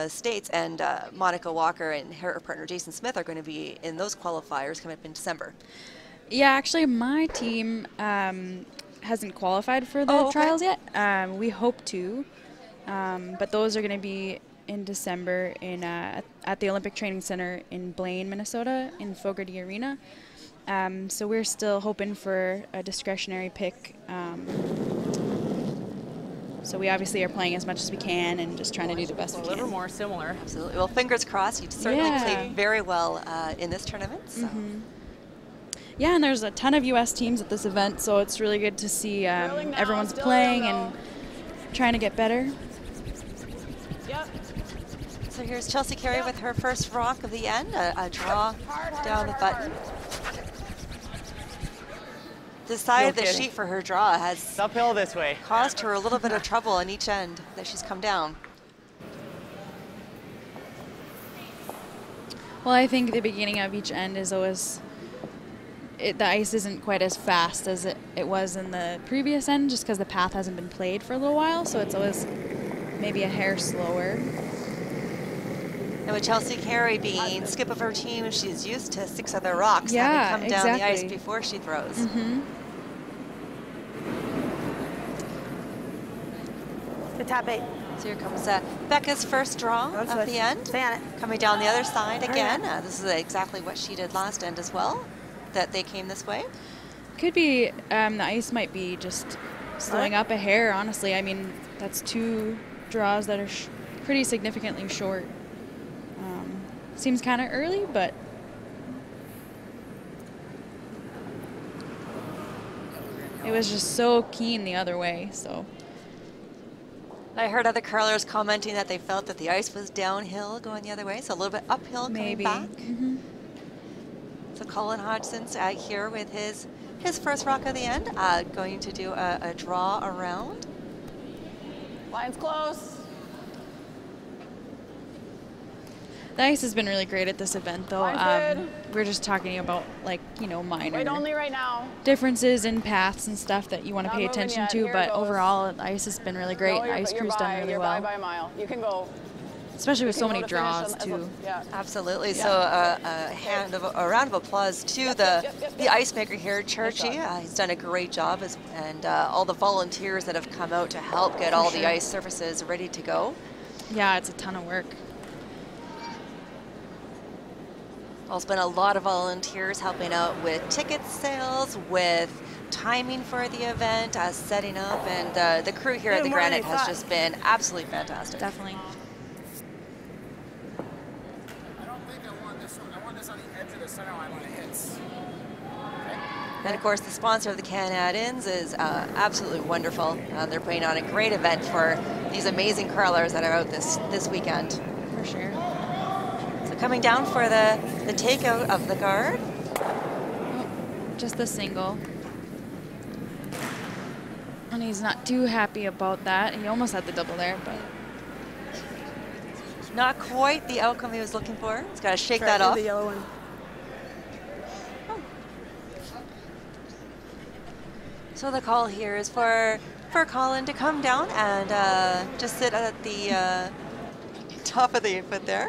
States and Monica Walker and her partner Jason Smith are going to be in those qualifiers coming up in December. Yeah, actually my team hasn't qualified for the trials yet. We hope to, but those are going to be in December at the Olympic Training Center in Blaine, Minnesota, in Fogarty Arena. So we're still hoping for a discretionary pick. So we obviously are playing as much as we can and just trying to do the best we can. A little more similar. Absolutely. Well, fingers crossed. You certainly played very well in this tournament. So. Yeah, and there's a ton of U.S. teams at this event, so it's really good to see everyone's playing and trying to get better. Yep. So here's Chelsea Carey with her first rock of the end, a draw down the button. The side of the sheet for her draw has uphill this way. Caused her a little bit of trouble on each end that she's come down. Well, I think the beginning of each end is always, the ice isn't quite as fast as it was in the previous end, just because the path hasn't been played for a little while, so it's always maybe a hair slower. And with Chelsea Carey being skip of her team, she's used to 6 other rocks having come down the ice before she throws. The top 8. So here comes Becca's first draw of the end. Coming down the other side again. This is exactly what she did last end as well, that they came this way. Could be, the ice might be just slowing up a hair, honestly. I mean, that's 2 draws that are pretty significantly short. Seems kind of early, but it was just so keen the other way. So I heard other curlers commenting that they felt that the ice was downhill going the other way, so a little bit uphill maybe. coming back. So Colin Hodgson's here with his first rock of the end, going to do a draw around. Line's close. The ice has been really great at this event, though. We're just talking about, like, you know, minor Wait only right now. differences in paths and stuff that you want to pay attention to, but overall, the ice has been really great. No, Ice crew's done really well. By a mile. You can go. Especially with so many draws, too. Yeah. Absolutely. So a round of applause to the ice maker here, Churchy. He's done a great job, and all the volunteers that have come out to help get all the ice surfaces ready to go. Yeah, it's a ton of work. Also been a lot of volunteers helping out with ticket sales, with timing for the event, setting up, and the crew here at the Granite has just been absolutely fantastic. Definitely. I don't think I want this one. I want this on the edge of the center line when it hits. Okay. And of course, the sponsor of the CanadInns is absolutely wonderful. They're putting on a great event for these amazing curlers that are out this weekend. For sure. So coming down for the takeout of the guard. Oh, just the single. And he's not too happy about that. He almost had the double there, but not quite the outcome he was looking for. He's got to shake that off. The yellow one. So the call here is for Colin to come down and just sit at the top of the input there.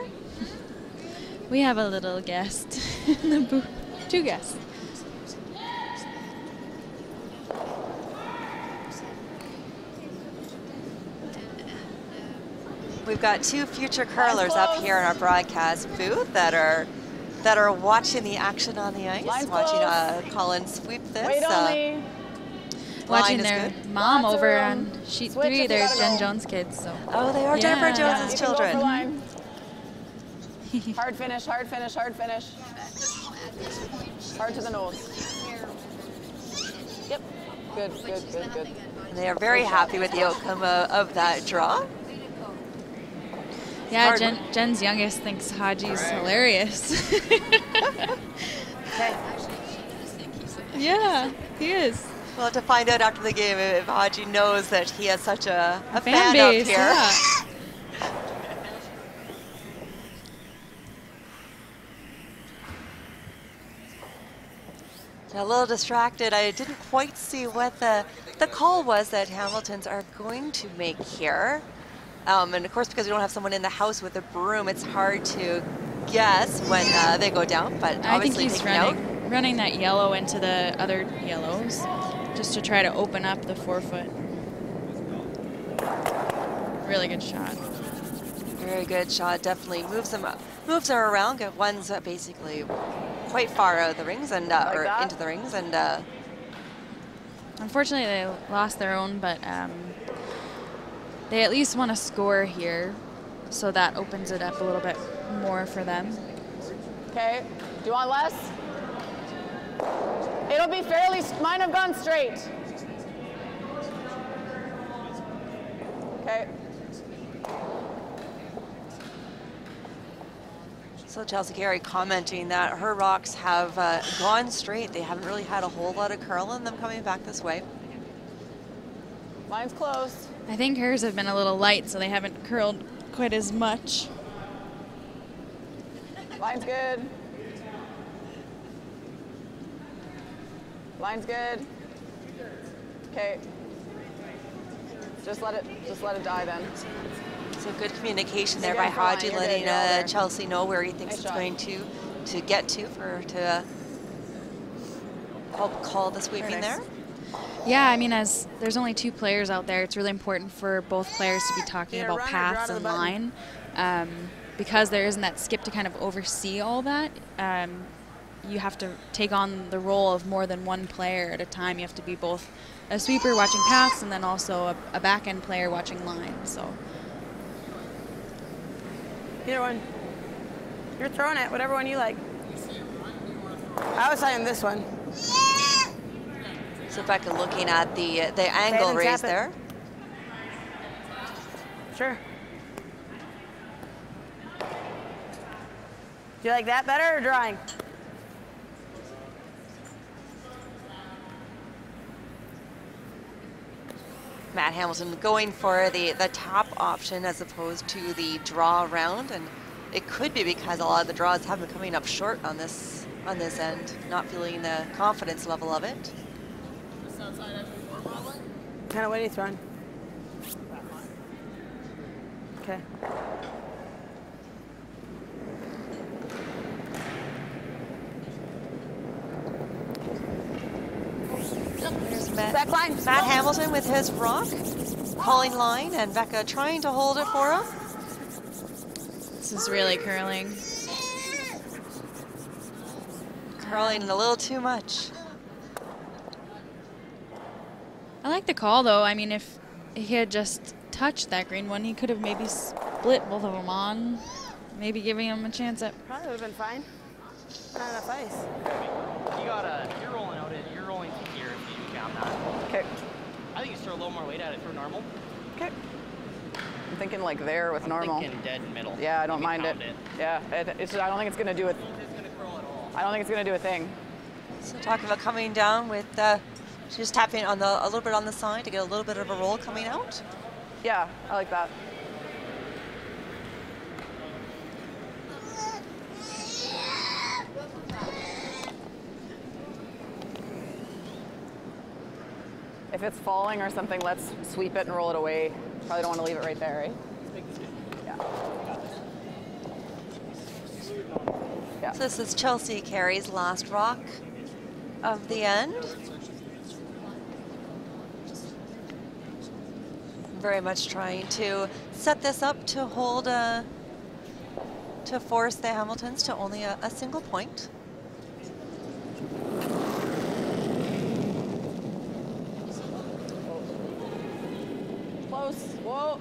we have a little guest in the booth. 2 guests. We've got 2 future curlers up here in our broadcast booth that are watching the action on the ice, watching Colin sweep this. Wait only. Watching their mom over on sheet 3, they're Jen Jones' kids. So. Oh, they are Jennifer Jones's children. Hard finish, hard finish, hard finish. Hard to the nose. Yep. Good, good, good, good. And they are very happy with the outcome of that draw. Yeah, Jen's youngest thinks Haji's hilarious. Okay. Yeah, he is. Well, to find out after the game if Haji knows that he has such a fan base, up here. Yeah. A little distracted. I didn't quite see what the call was that Hamiltons are going to make here. And of course, because we don't have someone in the house with a broom, it's hard to guess when they go down. But obviously, I think he's running that yellow into the other yellows, just to try to open up the 4-foot. Really good shot. Very good shot. Definitely moves them around. Get ones basically quite far out of the rings and or into the rings and. Unfortunately, they lost their own, but. They at least want to score here, so that opens it up a little bit more for them. Okay, do you want less? It'll be fairly, mine have gone straight. Okay. So Chelsea Carey commenting that her rocks have gone straight. They haven't really had a whole lot of curl in them coming back this way. Mine's close. I think hers have been a little light, so they haven't curled quite as much. Line's good. Line's good. Okay. Just let it die then. So good communication there by Haji, letting Chelsea know where he thinks it's going to get to help call the sweeping there. Yeah, I mean, as there's only 2 players out there, it's really important for both players to be talking about paths and line. Because there isn't that skip to kind of oversee all that, you have to take on the role of more than one player at a time. You have to be both a sweeper watching paths and then also a back-end player watching line. So. Either one. You're throwing it, whatever one you like. I was saying this one. So Becca looking at the angle Evans, raise tap it. there. Sure. Do you like that better or drawing? Matt Hamilton going for the top option as opposed to the draw round, and it could be because a lot of the draws have been coming up short on this end, not feeling the confidence level of it. Kind of what are you throwing? Okay. There's Back line. Matt Hamilton with his rock, calling line, and Becca trying to hold it for him. This is really curling. Curling a little too much. I like the call, though. I mean, if he had just touched that green one, he could have maybe split both of them on, maybe giving him a chance at. Probably would have been fine. Not enough ice. You gotta, you're rolling out it, you're rolling to here if you jam that. Okay. I think you throw a little more weight at it for normal. Okay. I'm thinking like there with normal. I'm thinking dead middle. Yeah, I don't Maybe mind it. pound Yeah, it's just, I don't think it's gonna do it. I don't think it's gonna do a thing. So talking about coming down with, she's just tapping on a little bit on the side to get a little bit of a roll coming out. Yeah, I like that. If it's falling or something, let's sweep it and roll it away. Probably don't want to leave it right there, right? Yeah. Yeah. So this is Chelsea Carey's last rock of the end. Very much trying to set this up to hold to force the Hamiltons to only a single point. Close. Whoa.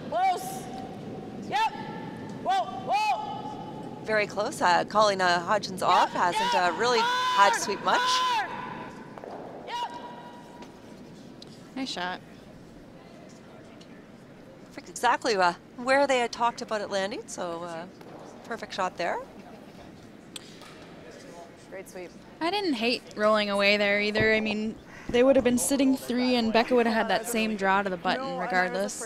Close. Yep. Whoa. Whoa. Very close. Calling Hodgson's off hasn't really had to sweep much. Yep. Nice shot. Exactly where they had talked about it landing, so perfect shot there. Great sweep. I didn't hate rolling away there either. I mean, they would have been sitting 3, and Becca would have had that same draw to the button regardless.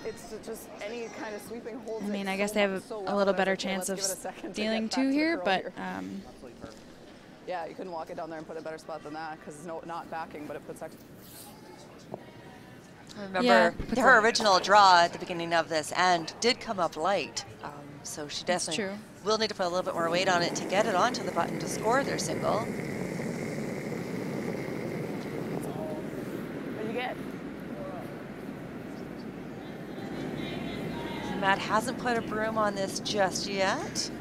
It's just any kind of sweeping holds. I mean, I guess they have a little better chance of stealing 2 here, but yeah, you couldn't walk it down there and put a better spot than that because it's not backing, but it puts extra. Remember, her original draw at the beginning of this end did come up light, so she definitely will need to put a little bit more weight on it to get it onto the button to score their single. What did you get? Matt hasn't put a broom on this just yet.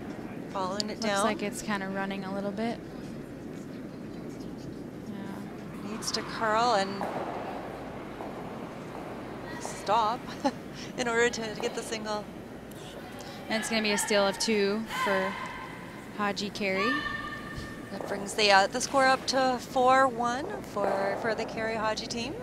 Following it down. Looks like it's kind of running a little bit. Yeah. Needs to curl and stop in order to get the single. And it's going to be a steal of 2 for Haji Carey. That brings the score up to 4-1 for the Carey Haji team.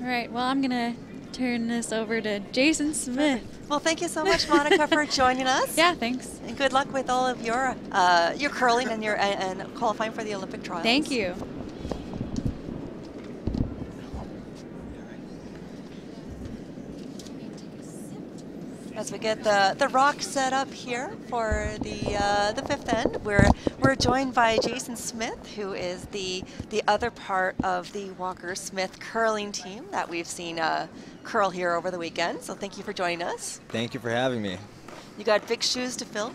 All right, well, I'm going to turn this over to Jason Smith. Well, thank you so much, Monica, for joining us. Yeah, thanks. And good luck with all of your curling and your and qualifying for the Olympic trials. Thank you. As we get the rock set up here for the fifth end, we're joined by Jason Smith, who is the other part of the Walker Smith curling team that we've seen curl here over the weekend. So thank you for joining us. Thank you for having me. You got big shoes to fill,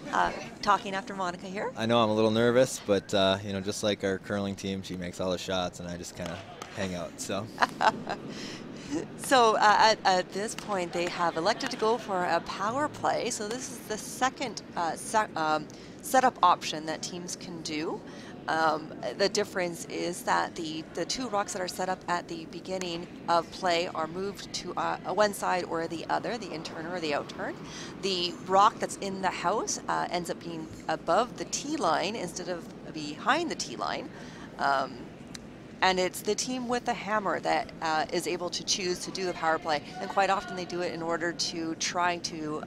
talking after Monica here. I know I'm a little nervous, but you know, just like our curling team, she makes all the shots, and I just kind of hang out. So. So at this point, they have elected to go for a power play. So this is the second setup option that teams can do. The difference is that the two rocks that are set up at the beginning of play are moved to one side or the other, the in-turn or the out-turn. The rock that's in the house ends up being above the tee line instead of behind the tee line. And it's the team with the hammer that is able to choose to do the power play. And quite often they do it in order to try to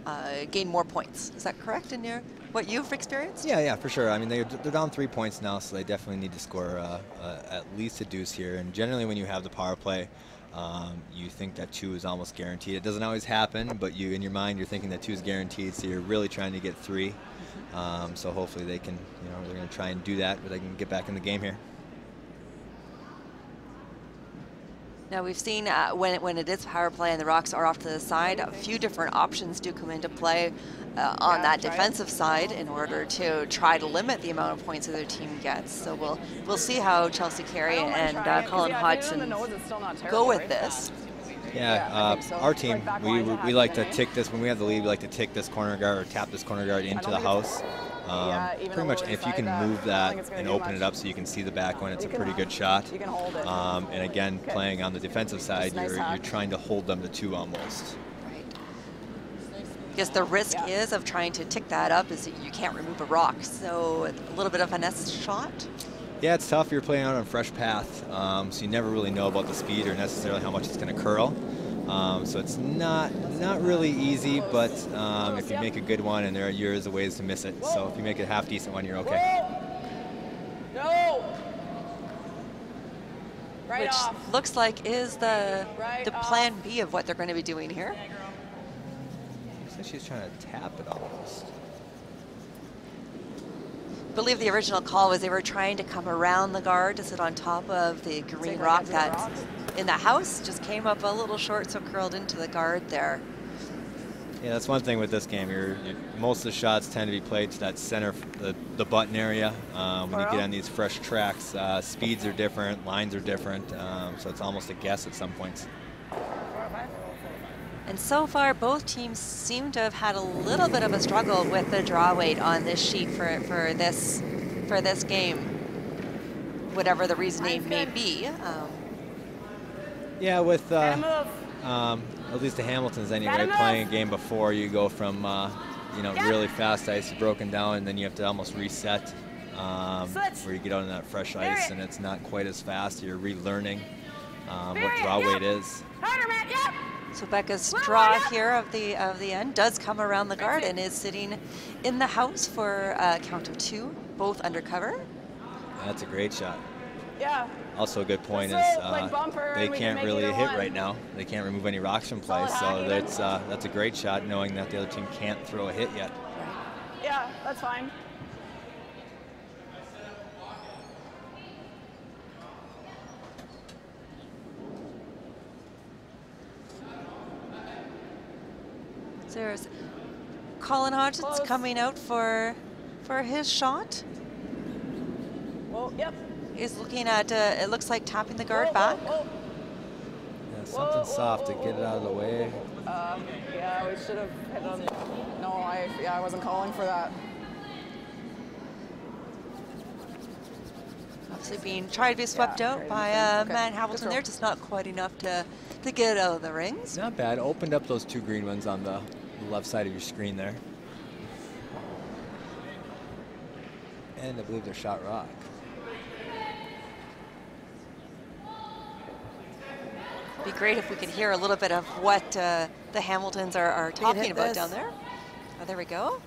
gain more points. Is that correct in what you've experienced? Yeah, for sure. I mean, they're down 3 points now, so they definitely need to score at least a deuce here. And generally when you have the power play, you think that 2 is almost guaranteed. It doesn't always happen, but in your mind, you're thinking that 2 is guaranteed, so you're really trying to get 3. So hopefully they can, they're going to try and do that, but they can get back in the game here. Now we've seen when it is power play and the rocks are off to the side, a few different options do come into play on that defensive side in order to try to limit the amount of points that their team gets. So we'll see how Chelsea Carey and Colin Hodgson go with this. Yeah, our team, we like to tick this, when we have the lead, we like to tick this corner guard or tap this corner guard into the house. Pretty much if you can move that and open it up so you can see the back one, it's a pretty good shot. And again, playing on the defensive side, you're trying to hold them to 2 almost. Right. Because the risk is of trying to tick that up is that you can't remove a rock. So a little bit of a finesse shot. Yeah, it's tough. You're playing out on a fresh path, so you never really know about the speed or necessarily how much it's going to curl. So it's not really easy, but if you make a good one, and there are years of ways to miss it. So if you make a half decent one, you're okay. No. Which looks like is the plan B of what they're going to be doing here. Looks like she's trying to tap it almost. I believe the original call was they were trying to come around the guard to sit on top of the green rock that's in the house. Just came up a little short, so curled into the guard there. Yeah, that's one thing with this game. Most of the shots tend to be played to that center, the button area. When you get on these fresh tracks, speeds are different, lines are different, so it's almost a guess at some points. And so far, both teams seem to have had a little bit of a struggle with the draw weight on this sheet for this game, whatever the reasoning may be. Yeah, with at least the Hamiltons anyway, playing a game before, you go from really fast ice, broken down, and then you have to almost reset where you get out on that fresh ice, and it's not quite as fast. You're relearning what draw weight is. So Becca's draw here of the end does come around the guard and is sitting in the house for a count of 2, both under cover. That's a great shot. Yeah. Also a good point is they can't really hit right now. They can't remove any rocks from play, so that's a great shot knowing that the other team can't throw a hit yet. Yeah, that's fine. There's Colin Hodgson's coming out for his shot. Well, yep. Is looking at, it looks like tapping the guard back. Yeah, something soft to get it out of the way. Yeah, we should have hit on. No, I wasn't calling for that. Obviously tried to be swept out by Matt Hamilton there, just not quite enough to get out of the rings. Not bad. Opened up those 2 green ones on the left side of your screen there. And I believe they're shot rock. It'd be great if we could hear a little bit of what the Hamiltons are talking about down there. Oh, there we go.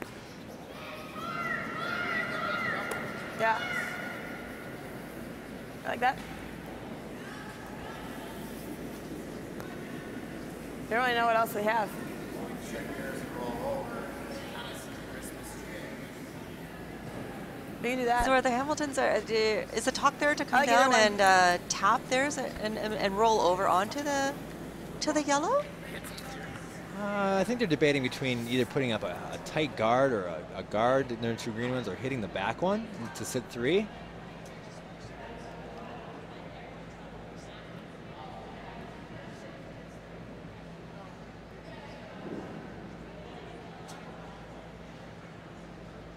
Yeah. Like that? Don't really know what else we have. We can do that. So are the Hamiltons, is the talk there to come down and tap theirs and roll over onto the yellow? I think they're debating between either putting up a tight guard or a guard in their 2 green ones, or hitting the back one to sit 3.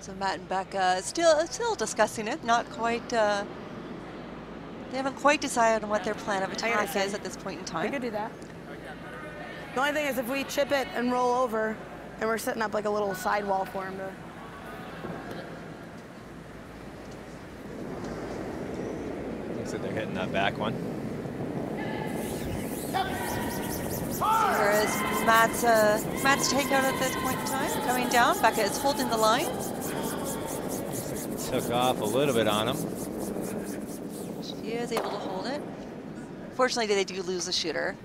So Matt and Becca still discussing it, not quite, they haven't quite decided on what their plan of attack is at this point in time. We could do that. The only thing is if we chip it and roll over, and we're setting up like a little sidewall for him to... Looks like they're hitting that back one. Here is Matt's takeout at this point in time, coming down. Becca is holding the line. Took off a little bit on him. She is able to hold it. Fortunately, they do lose the shooter.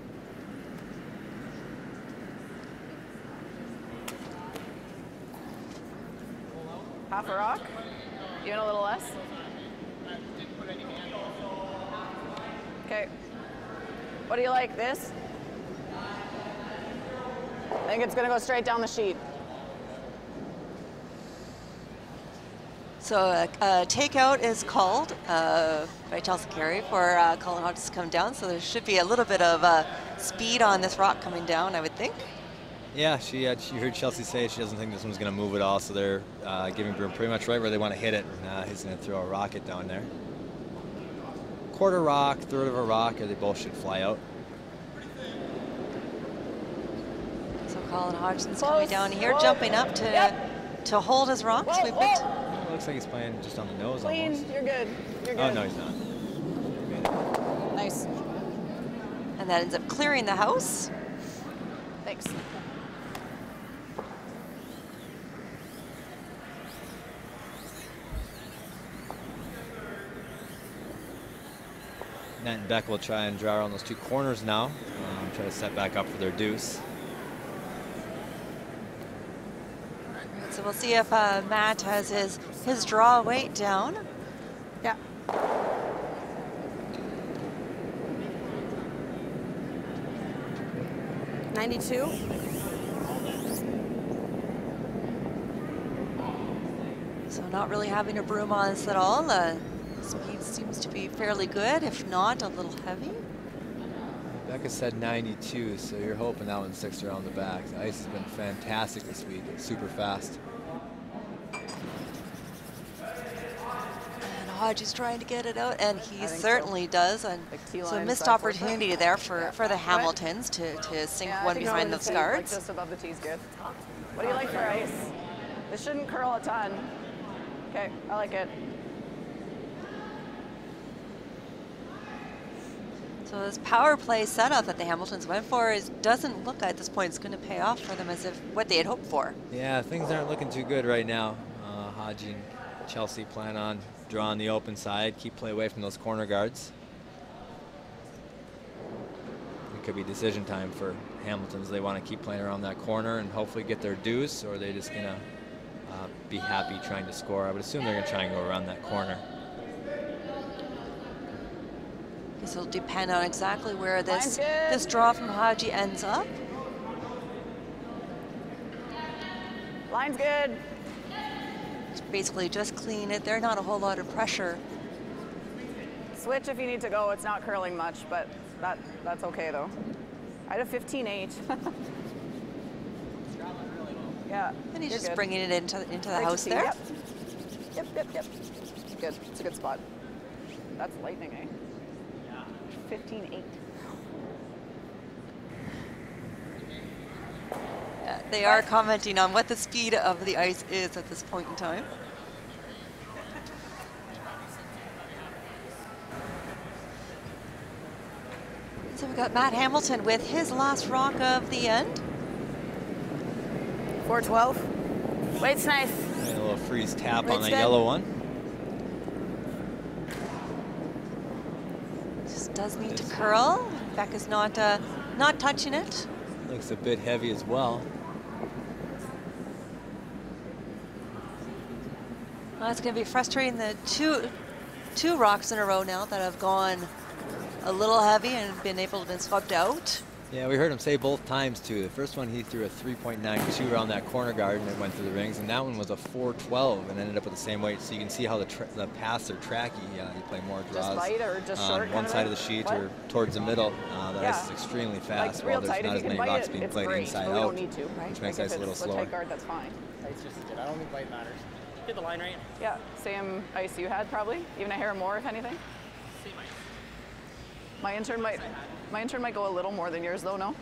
Half a rock? Even a little less? Okay. What do you like, this? I think it's gonna go straight down the sheet. So a takeout is called by Chelsea Carey for Colin Hodgson to come down. So there should be a little bit of speed on this rock coming down, I would think. Yeah, she heard Chelsea say she doesn't think this one's going to move at all, so they're giving her pretty much right where they want to hit it. He's going to throw a rocket down there. Quarter rock, third of a rock, or they both should fly out. So Colin Hodgson's coming down here, jumping up to hold his rocks. Looks like he's playing just on the nose Clean, almost. you're good. You're good. Oh, no, he's not. Nice. And that ends up clearing the house. Thanks. Nat and Beck will try and draw around those two corners now. Try to set back up for their deuce. So we'll see if Matt has his draw weight down. Yeah. $92. So not really having a broom on us at all. Speed seems to be fairly good, if not a little heavy. Becca said 92, so you're hoping that one sticks around the back. The ice has been fantastic this week. It's super fast. And Hodge is trying to get it out, and he certainly does. And so missed side opportunity there for the Hamiltons to sink one behind those guards. Like just above the tee's good. What do you like for ice? This shouldn't curl a ton. Okay, I like it. So this power play setup that the Hamiltons went for doesn't look at this point it's going to pay off for them as if what they had hoped for. Yeah, things aren't looking too good right now. Hodgie and Chelsea plan on drawing the open side, keep play away from those corner guards. It could be decision time for Hamiltons. They want to keep playing around that corner and hopefully get their deuce, or they're just going to be happy trying to score. I would assume they're going to try and go around that corner. This will depend on exactly where this draw from Hodgie ends up. Line's good. It's basically just clean it. There's not a whole lot of pressure. Switch if you need to go. It's not curling much, but that's okay though. I had a 15-8. Yeah. And he's just bringing it into the house there. Yep. Good. It's a good spot. That's lightning, eh? 15-8. Yeah, they are commenting on what the speed of the ice is at this point in time. So we've got Matt Hamilton with his last rock of the end. 412. Weight's nice. And a little freeze tap on that yellow one. Does need to curl. Becca's not touching it. Looks a bit heavy as well. Well, it's going to be frustrating. The two rocks in a row now that have gone a little heavy and been able to be swept out. Yeah, we heard him say both times too. The first one he threw a 3.92 around that corner guard and it went through the rings, and that one was a 412 and ended up with the same weight. So you can see how the paths are tracky. You play more draws just light or just short, on one side of the sheet or towards the middle. The ice is extremely fast. Like, while there's not as many rocks being played great, inside but we out, don't need to, which makes ice a little slower. Guard, that's fine. It's just, I don't think bite matters. Get the line right. Yeah, same ice you had probably, even a hair more if anything. Same ice. My intern might go a little more than yours though, no?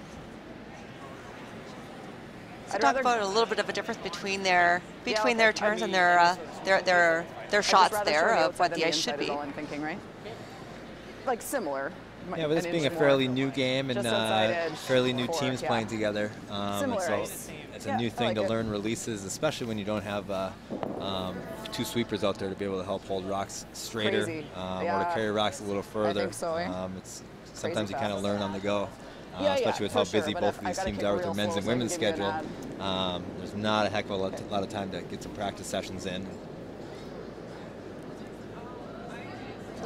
So talk about a little bit of a difference between their turns and their shots there of what the ice should be. All I'm thinking, right? Like similar. Yeah, but this being a fairly new game and fairly new teams playing together, it's a new thing to learn releases, especially when you don't have 2 sweepers out there to be able to help hold rocks straighter or to carry rocks a little further. I think so, it's sometimes you kind of learn on the go, especially with how busy both of these teams are with their men's and women's schedule. There's not a heck of a lot of time to get some practice sessions in.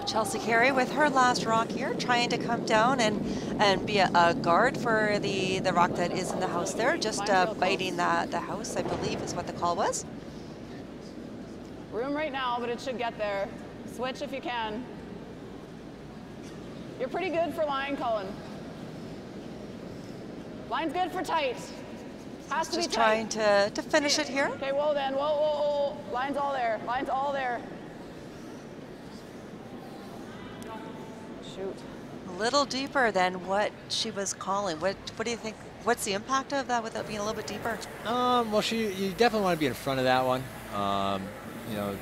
Chelsea Carey with her last rock here, trying to come down and be a guard for the rock that is in the house there, just biting the house, I believe is what the call was. Room right now, but it should get there. Switch if you can. You're pretty good for line, Cullen. Line's good for tight. Has to be tight. Just trying to finish it here. Okay, whoa then, whoa. Line's all there, line's all there. Shoot. A little deeper than what she was calling. What do you think? What's the impact of that without being a little bit deeper? Well, you definitely want to be in front of that one. You know,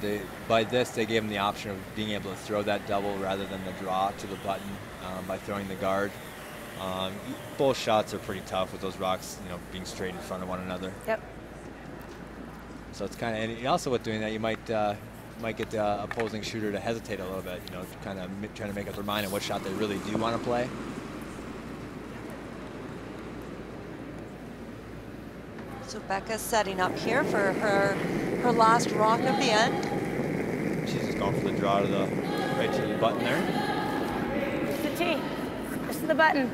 by this they gave them the option of being able to throw that double rather than the draw to the button by throwing the guard. Both shots are pretty tough with those rocks, you know, being straight in front of one another. Yep. So it's kind of, and also with doing that, you might get the opposing shooter to hesitate a little bit, you know, kind of trying to make up their mind on what shot they really do want to play. So Becca's setting up here for her last rock of the end. She's just going for the draw to the right to the button there. Just the tee. Just to the button.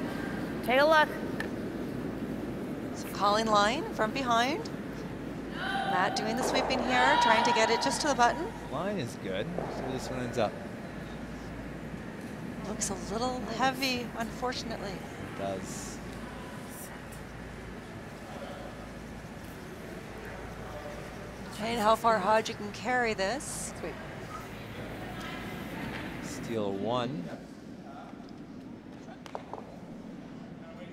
Take a look. So calling line from behind. Matt doing the sweeping here, trying to get it just to the button. Line is good. See where this one ends up. Looks a little heavy, unfortunately. It does. And how far Hodge can carry this. Sweet. Steal 1.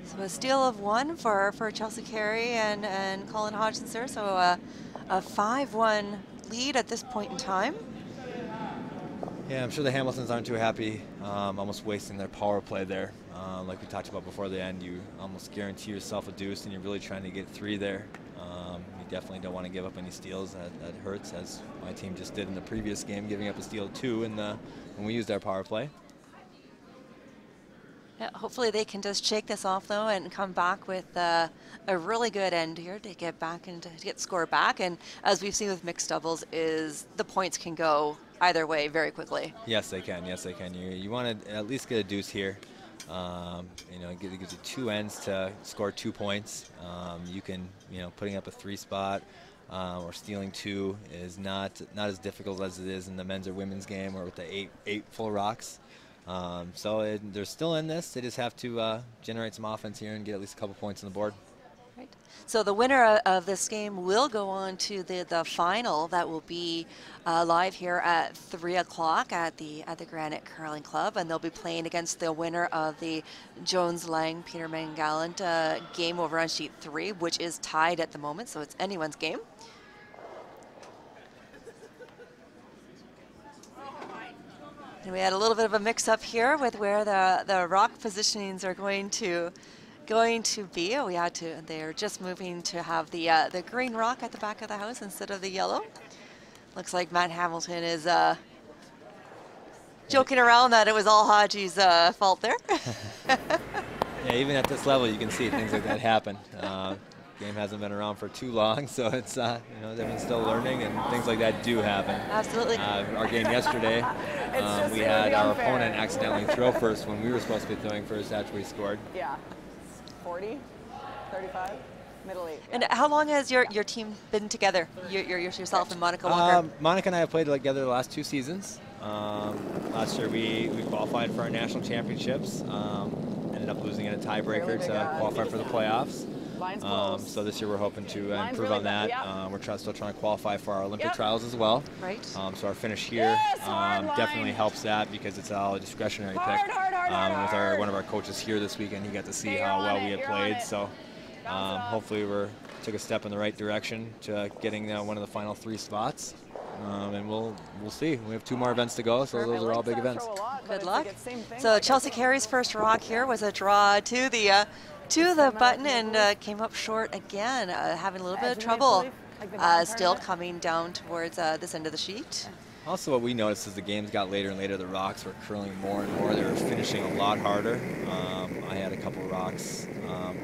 So a steal of 1 for Chelsea Carey and Colin Hodgson there. So a 5-1 lead at this point in time. Yeah, I'm sure the Hamiltons aren't too happy, almost wasting their power play there. Like we talked about before the end, you almost guarantee yourself a deuce, and you're really trying to get 3 there. You definitely don't want to give up any steals. That hurts, as my team just did in the previous game, giving up a steal 2 when we used our power play. Yeah, hopefully they can just shake this off though and come back with a really good end here to get back and to get score back. And as we've seen with mixed doubles, is the points can go either way very quickly. Yes, they can. Yes, they can. You want to at least get a deuce here. You know, it gives you 2 ends to score 2 points. You can, you know, putting up a 3 spot or stealing 2 is not as difficult as it is in the men's or women's game or with the 8 full rocks. So they're still in this. They just have to generate some offense here and get at least a couple points on the board. Right. So the winner of this game will go on to the final that will be live here at 3 o'clock at the Granite Curling Club, and they'll be playing against the winner of the Jones-Lang Peterman Gallant game over on sheet 3, which is tied at the moment, so it's anyone's game. And we had a little bit of a mix-up here with where the rock positionings are going to be. They're just moving to have the green rock at the back of the house instead of the yellow. Looks like Matt Hamilton is joking around that it was all Hodgie's fault there. Yeah, even at this level, you can see things like that happen. Game hasn't been around for too long, so it's you know, everyone's still learning, and things like that do happen. Absolutely. Our game yesterday, we had our opponent accidentally throw first when we were supposed to be throwing first after we scored. Yeah. 40, 35, middle 8. And how long has your team been together? Yourself and Monica Walker? Monica and I have played together the last 2 seasons. Last year we qualified for our national championships. Ended up losing in a tiebreaker to qualify for the playoffs. Line's close. So this year we're hoping to Line's improve really on that. bad, We're still trying to qualify for our Olympic Yep. trials as well. Right. So our finish here Yes, hard definitely line. helps that because it's all a discretionary Hard, pick. hard, hard, With hard. one of our coaches here this weekend, he got to see Okay, you're how on well it, we had you're on played. it. So Bounce it off. hopefully we took a step in the right direction to getting one of the final 3 spots. And we'll see. We have 2 more events to go, so those are all big events. Good luck. So Chelsea Carey's first rock here was a draw to the button and came up short again, having a little bit of trouble still coming down towards this end of the sheet. Also, what we noticed as the games got later and later, the rocks were curling more and more. They were finishing a lot harder. I had a couple rocks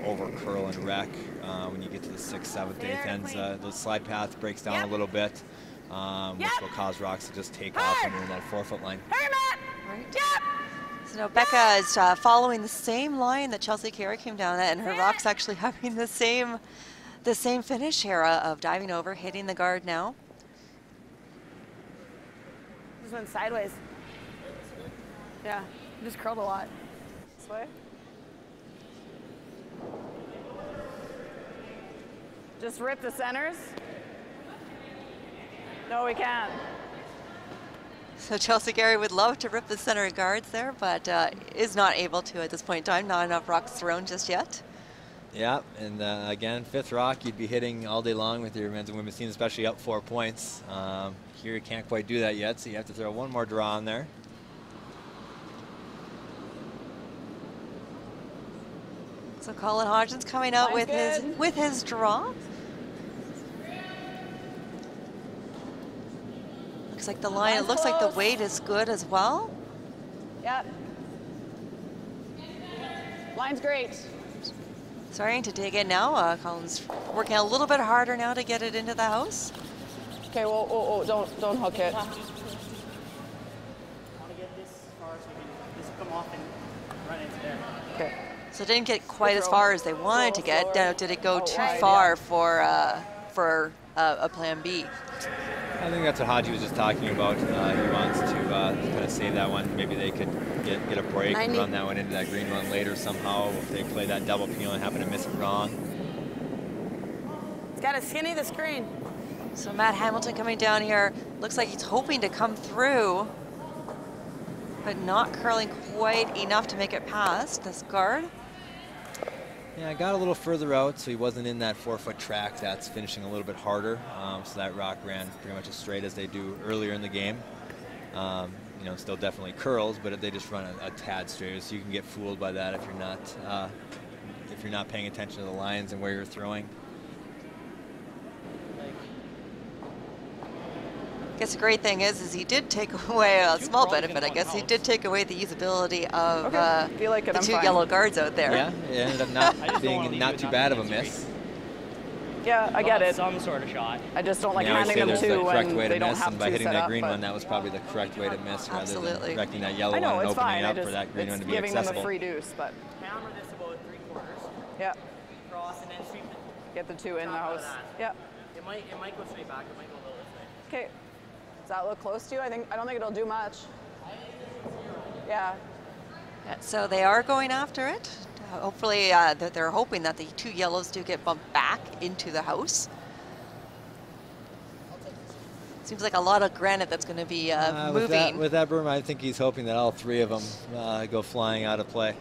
over curl and wreck. When you get to the 6th, 7th, 8th ends, the slide path breaks down a little bit, which will cause rocks to just take off when you're in that 4-foot line. Right. So now Becca is following the same line that Chelsea Carey came down at, and her rock's actually having the same finish here of diving over, hitting the guard now. Just went sideways. Yeah, just curled a lot. This way. Just rip the centers. No, we can't. So Chelsea Carey would love to rip the center guards there, but is not able to at this point in time. Not enough rocks thrown just yet. Yeah, and again, 5th rock, you'd be hitting all day long with your men's and women's team, especially up 4 points. Here you can't quite do that yet, so you have to throw one more draw in there. So Colin Hodgson's coming out with his draw. Looks like the line. It looks like the weight is good as well. Yep. Line's great. Starting to dig in now. Colin's working a little bit harder now to get it into the house. Okay, well, don't hook it. I want to get this as far so we can just come off and run into there. Okay. So it didn't get quite as far as they wanted to get. Now, did it go too wide, far for a plan B? I think that's what Hodgie was just talking about. He wants to kind of save that one. Maybe they could get a break and run that one into that green one later somehow if they play that double peel and happen to miss it wrong. It's got to skinny the screen. So Matt Hamilton coming down here. Looks like he's hoping to come through, but not curling quite enough to make it past this guard. Yeah, I got a little further out, so he wasn't in that 4-foot track. That's finishing a little bit harder. So that rock ran pretty much as straight as they do earlier in the game. You know, still definitely curls, but they just run a tad straighter. So you can get fooled by that if you're not paying attention to the lines and where you're throwing. I guess the great thing is he did take away a small benefit. I guess he did take away the usability of the 2 yellow guards out there. Yeah, it ended up not being not too bad of a miss. Yeah, I get it. Some sort of shot. I just don't like Yeah, handing them the two correct when way they to don't miss, have and by two hitting set that up, green but- one, that was probably the correct way to miss rather Absolutely. than directing that yellow I know, one and it's opening fine. up for that green one to be giving them accessible. a free deuce, but Hammer this about 3/4. yeah, Cross and then sweep it. get the 2 in the Top of house. that. Yeah. It might go straight back. It might go a little this way. Okay. Does that look close to you? I don't think it'll do much. Yeah. So they are going after it. Hopefully, they're hoping that the 2 yellows do get bumped back into the house. Seems like a lot of granite that's going to be moving. With that broom, I think he's hoping that all 3 of them go flying out of play.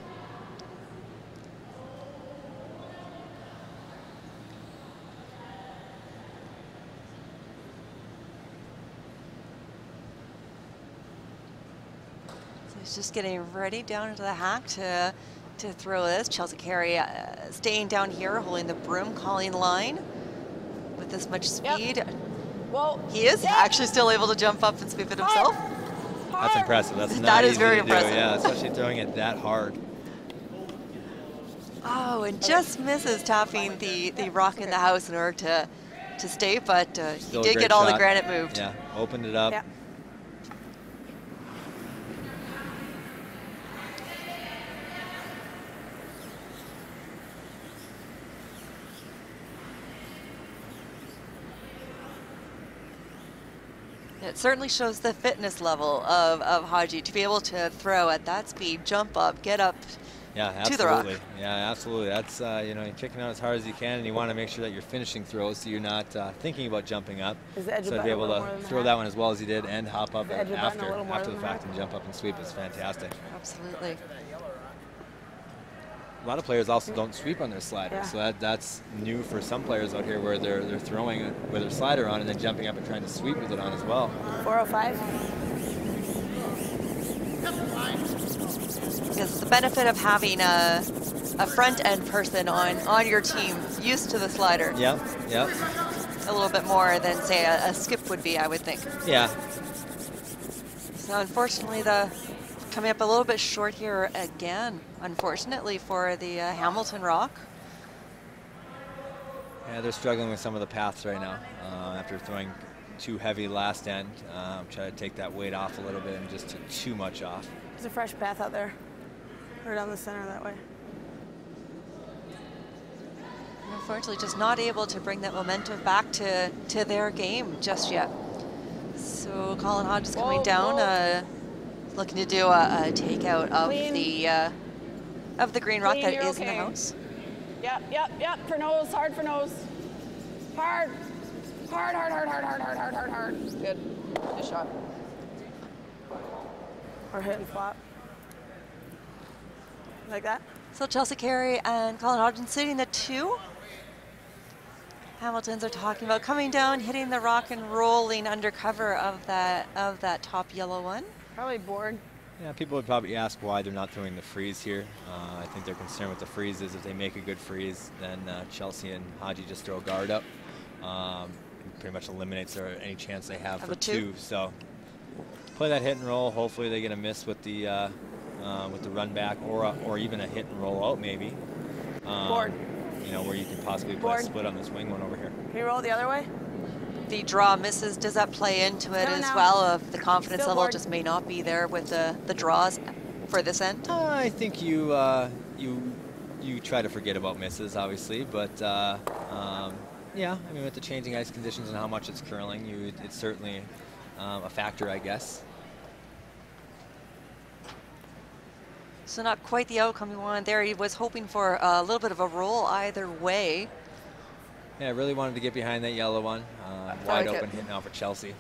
So he's just getting ready down into the hack to throw this. Chelsea Carey staying down here, holding the broom, calling line with this much speed. Yep. Well, he is actually still able to jump up and sweep it himself. That's impressive. That's not that is easy very to impressive. do. Yeah, especially throwing it that hard. Oh, and just misses tapping the rock in the house in order to stay, but he did get all the granite moved. Yeah, opened it up. Yeah. It certainly shows the fitness level of Hodgie to be able to throw at that speed, jump up, get up Yeah, to the rock. absolutely. Yeah, absolutely. That's you know, you're kicking out as hard as you can, and you want to make sure that you're finishing throws, so you're not thinking about jumping up. Is the edge of So the to be button a able little more to than throw half? that one as well as you did, and hop up The edge of the button a after little more the than fact half? and jump up and sweep is fantastic. Absolutely. A lot of players also don't sweep on their slider, Yeah. so that's new for some players out here, where they're throwing it with their slider on and then jumping up and trying to sweep with it on as well. 405. Because the benefit of having a front end person on your team used to the slider. Yep, yep. A little bit more than, say, a skip would be, I would think. Yeah. So unfortunately, coming up a little bit short here again, unfortunately, for the Hamilton Rock. Yeah, they're struggling with some of the paths right now after throwing too heavy last end. Try to take that weight off a little bit and just took too much off. There's a fresh path out there. Or down the center that way. Unfortunately, just not able to bring that momentum back to their game just yet. So Colin Hodges coming down, looking to do a takeout of the green rock Clean, that you're is in the okay. house. Yep, yep, yep. For nose, hard for nose. Hard. Hard, hard, hard, hard, hard, hard, hard, hard, hard. Good. Nice shot. Or hit and flop. Like that? So Chelsea Carey and Colin Hodgson sitting at 2. Hamiltons are talking about coming down, hitting the rock and rolling under cover of that top yellow one. Probably bored. Yeah, people would probably ask why they're not throwing the freeze here. I think their concern with the freeze is if they make a good freeze, then Chelsea and Haji just throw a guard up. It pretty much eliminates any chance they have for 2. So play that hit and roll. Hopefully they get a miss with the run back, or even a hit and roll out maybe. Board. You know, where you can possibly play a split on this wing one over here. Can you roll it the other way? The draw misses. Does that play into it No, as no. well? Of the confidence Still level board. just may not be there with the draws for this end. I think you try to forget about misses, obviously, but yeah, I mean, with the changing ice conditions and how much it's curling, it's certainly a factor, I guess. So not quite the outcome he wanted there. He was hoping for a little bit of a roll either way. Yeah, I really wanted to get behind that yellow one. Wide open hit now for Chelsea.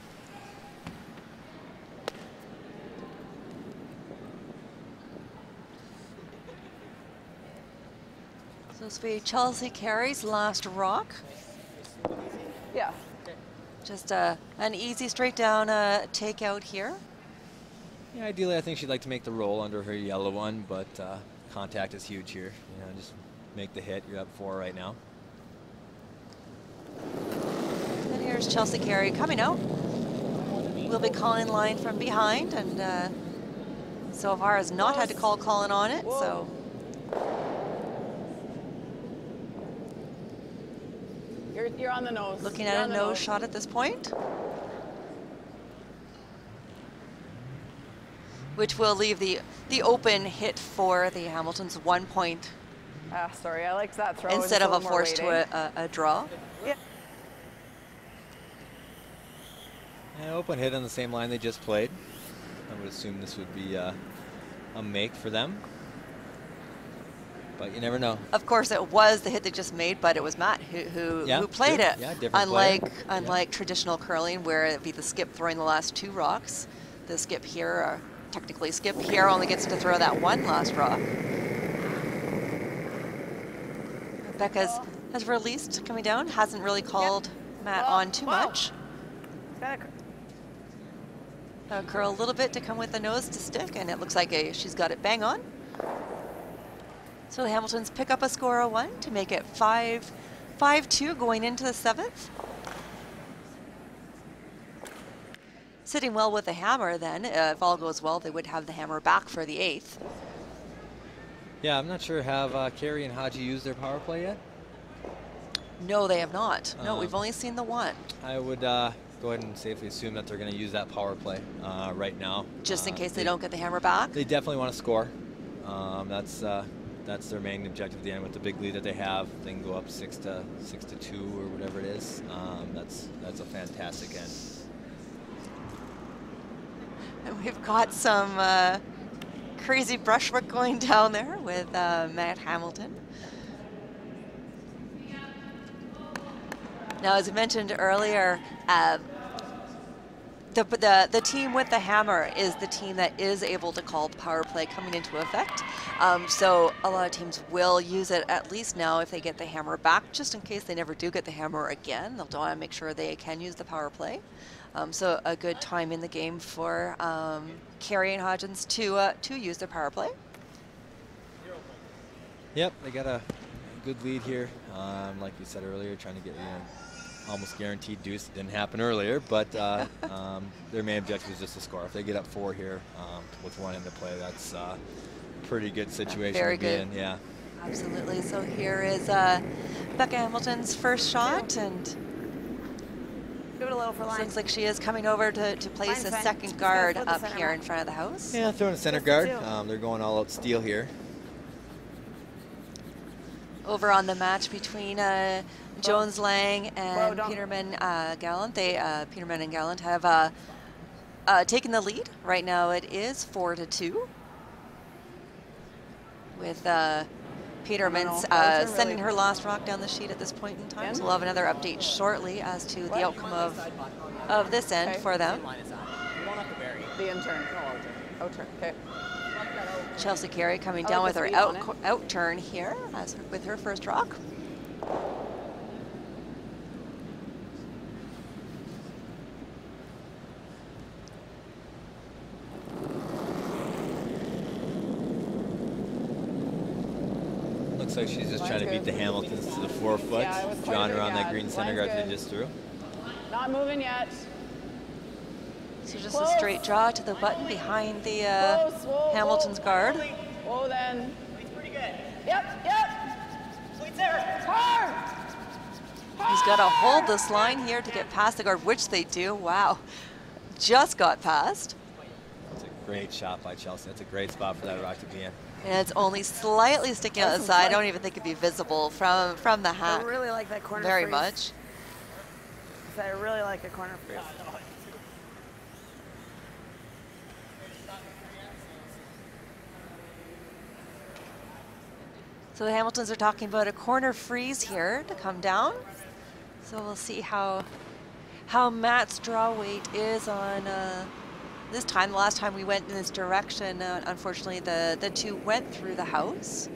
So this will be Chelsea Carey's last rock. Yeah. Just an easy straight down takeout here. Yeah, ideally I think she'd like to make the roll under her yellow one, but contact is huge here. You know, just make the hit. You're up 4 right now. And here's Chelsea Carey coming out. We'll be calling line from behind, and so far has not had to call Colin on it. Whoa. So You're on the nose. looking You're at on a the nose shot at this point, which will leave the open hit for the Hamiltons 1 point Ah, sorry, I liked that throw. instead Just of a little more force waiting. to a draw. Yeah. And open hit on the same line they just played. I would assume this would be a make for them, but you never know. Of course, it was the hit they just made, but it was Matt who played it. Yeah, different player. Unlike traditional curling, where it'd be the skip throwing the last 2 rocks. The skip here, or technically skip here, only gets to throw that 1 last rock. Becca has released coming down, hasn't really called Matt on too much. Curl a little bit to come with the nose to stick, and it looks like she's got it bang on. So the Hamiltons pick up a score of 1 to make it 5-2 going into the 7th. Sitting well with the hammer then, if all goes well, they would have the hammer back for the 8th. Yeah, I'm not sure, have Carey and Haji used their power play yet? No, they have not. No, we've only seen the 1. I would go ahead and safely assume that they're going to use that power play right now. Just in case they don't get the hammer back? They definitely want to score. That's their main objective at the end. With the big lead that they have, they can go up 6-2 or whatever it is. That's a fantastic end. And we've got some crazy brushwork going down there with Matt Hamilton. Now, as I mentioned earlier, the team with the hammer is the team that is able to call the power play coming into effect. So a lot of teams will use it at least now if they get the hammer back, just in case they never do get the hammer again. They'll want to make sure they can use the power play. So a good time in the game for Carey and Hodgson to use their power play. Yep, they got a good lead here. Like you said earlier, trying to get almost guaranteed deuce. Didn't happen earlier, but their main objective is just to score. If they get up 4 here with 1 into play, that's a pretty good situation Very to be good. in. Yeah. Absolutely. So here is Becca Hamilton's first shot, and Give it a little for line. looks like she is coming over to place a second guard up here in front of the house. Yeah, throwing a center guard. They're going all out steel here. Over on the match between Jones Lang and Peterman Gallant, Peterman and Gallant have taken the lead. Right now it is 4-2. With Peterman sending her last rock down the sheet at this point in time. So we'll have another update shortly as to the outcome of this end for them. The intern. No, outturn. Okay. Chelsea Carey coming down with her out turn here with her first rock. Looks like she's just trying to beat the Hamiltons to the 4 foot. Yeah, Drawing around that green center guard they just threw. Not moving yet. So just a straight draw to the button behind the Hamilton's guard. Whoa, then. It's pretty good. Yep. Sweet there. Hard. He's got to hold this line here to get past the guard, which they do. Wow. Just got past. That's a great shot by Chelsea. That's a great spot for that rock to be in. And it's only slightly sticking out the side. I don't even think it'd be visible from the hat. I really like that corner Very freeze. much. I really like a corner freeze. So the Hamiltons are talking about a corner freeze here to come down. So we'll see how Matt's draw weight is on this time. The last time we went in this direction, unfortunately the two went through the house.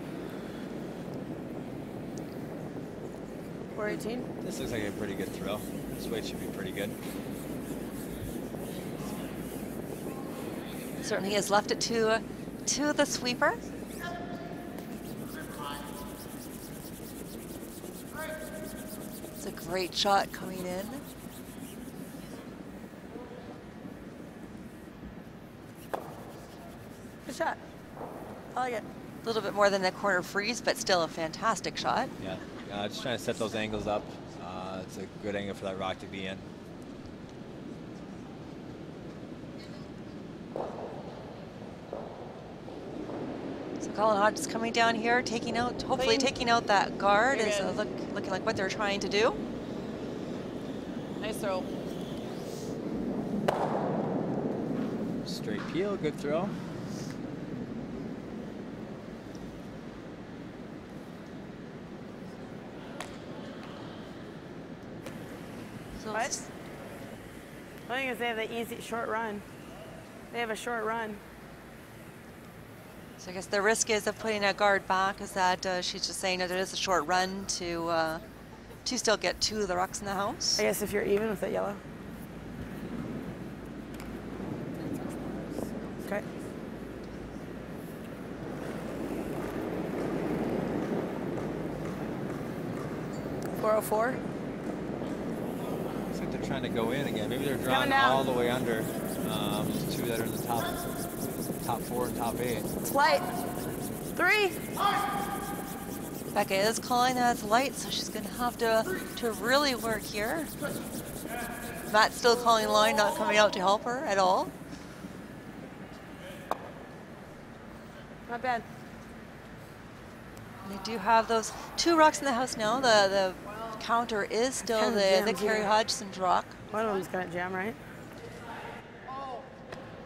418. This looks like a pretty good throw. This weight should be pretty good. Certainly has left it to the sweeper. It's a great shot coming in. Good shot. I like it. A little bit more than a corner freeze, but still a fantastic shot. Yeah, just trying to set those angles up. It's a good angle for that rock to be in. So Colin Hodge is coming down here, hopefully taking out that guard. Is looking like what they're trying to do. Nice throw. Straight peel, good throw. So What? I think is they have the easy short run. They have a short run. So I guess the risk is of putting a guard back is that she's just saying that it is a short run to still get 2 of the rocks in the house. I guess if you're even with that yellow. Okay. .404. Looks like they're trying to go in again. Maybe they're drawing all the way under. 2 that are in the top 4 and top 8. It's light. 3. Becca is calling that it's light, so she's going to have to really work here. Matt's still calling line, not coming out to help her at all. Not bad. They do have those 2 rocks in the house now. The counter is still the Carey Hodgson's rock. One of them's gonna jam, right?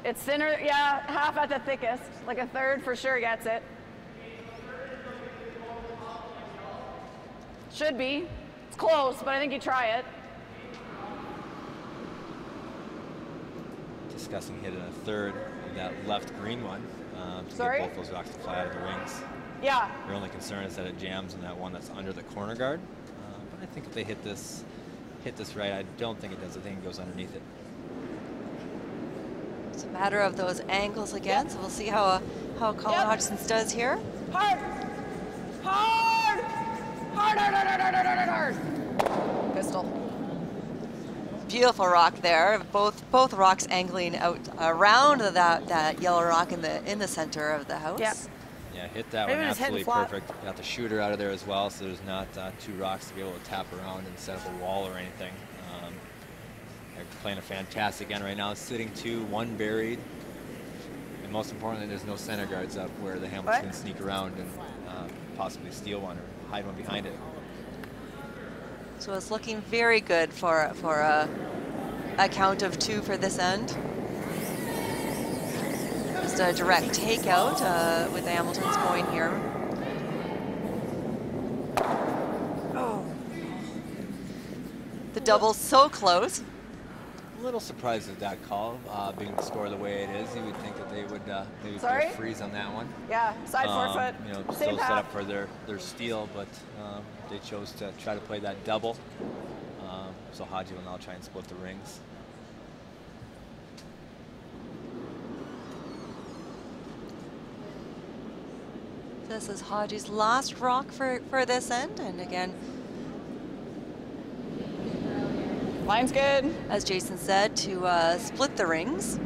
It's thinner, yeah, half at the thickest. Like a third for sure gets it. Should be. It's close, but I think you try it. Discussing hitting a third of that left green one to Sorry? get both those rocks to fly out of the rings. Yeah. Your only concern is that it jams in that one that's under the corner guard. But I think if they hit this right, I don't think it does. I think it goes underneath it. It's a matter of those angles again, so we'll see how Colin Hodgson does here. Hard! Hard! Hard, hard, hard, hard, hard, hard, hard! Pistol. Beautiful rock there. Both rocks angling out around that yellow rock in the center of the house. Yep. Yeah, hit that one absolutely perfect. Got the shooter out of there as well, so there's not two rocks to be able to tap around and set up a wall or anything. They're playing a fantastic end right now, sitting 2, 1 buried, and most importantly, there's no center guards up where the Hamiltons can sneak around and possibly steal one or hide one behind it. So it's looking very good for a count of 2 for this end. Just a direct takeout with the Hamiltons going here. Oh. The double's so close. A little surprised at that call, being the score the way it is. You would think that they would maybe put a freeze on that one. Yeah, side forefoot. You know, Same still path. set up for their steal, but they chose to try to play that double. So Haji will now try and split the rings. This is Haji's last rock for this end, and again, line's good. As Jason said, to split the rings.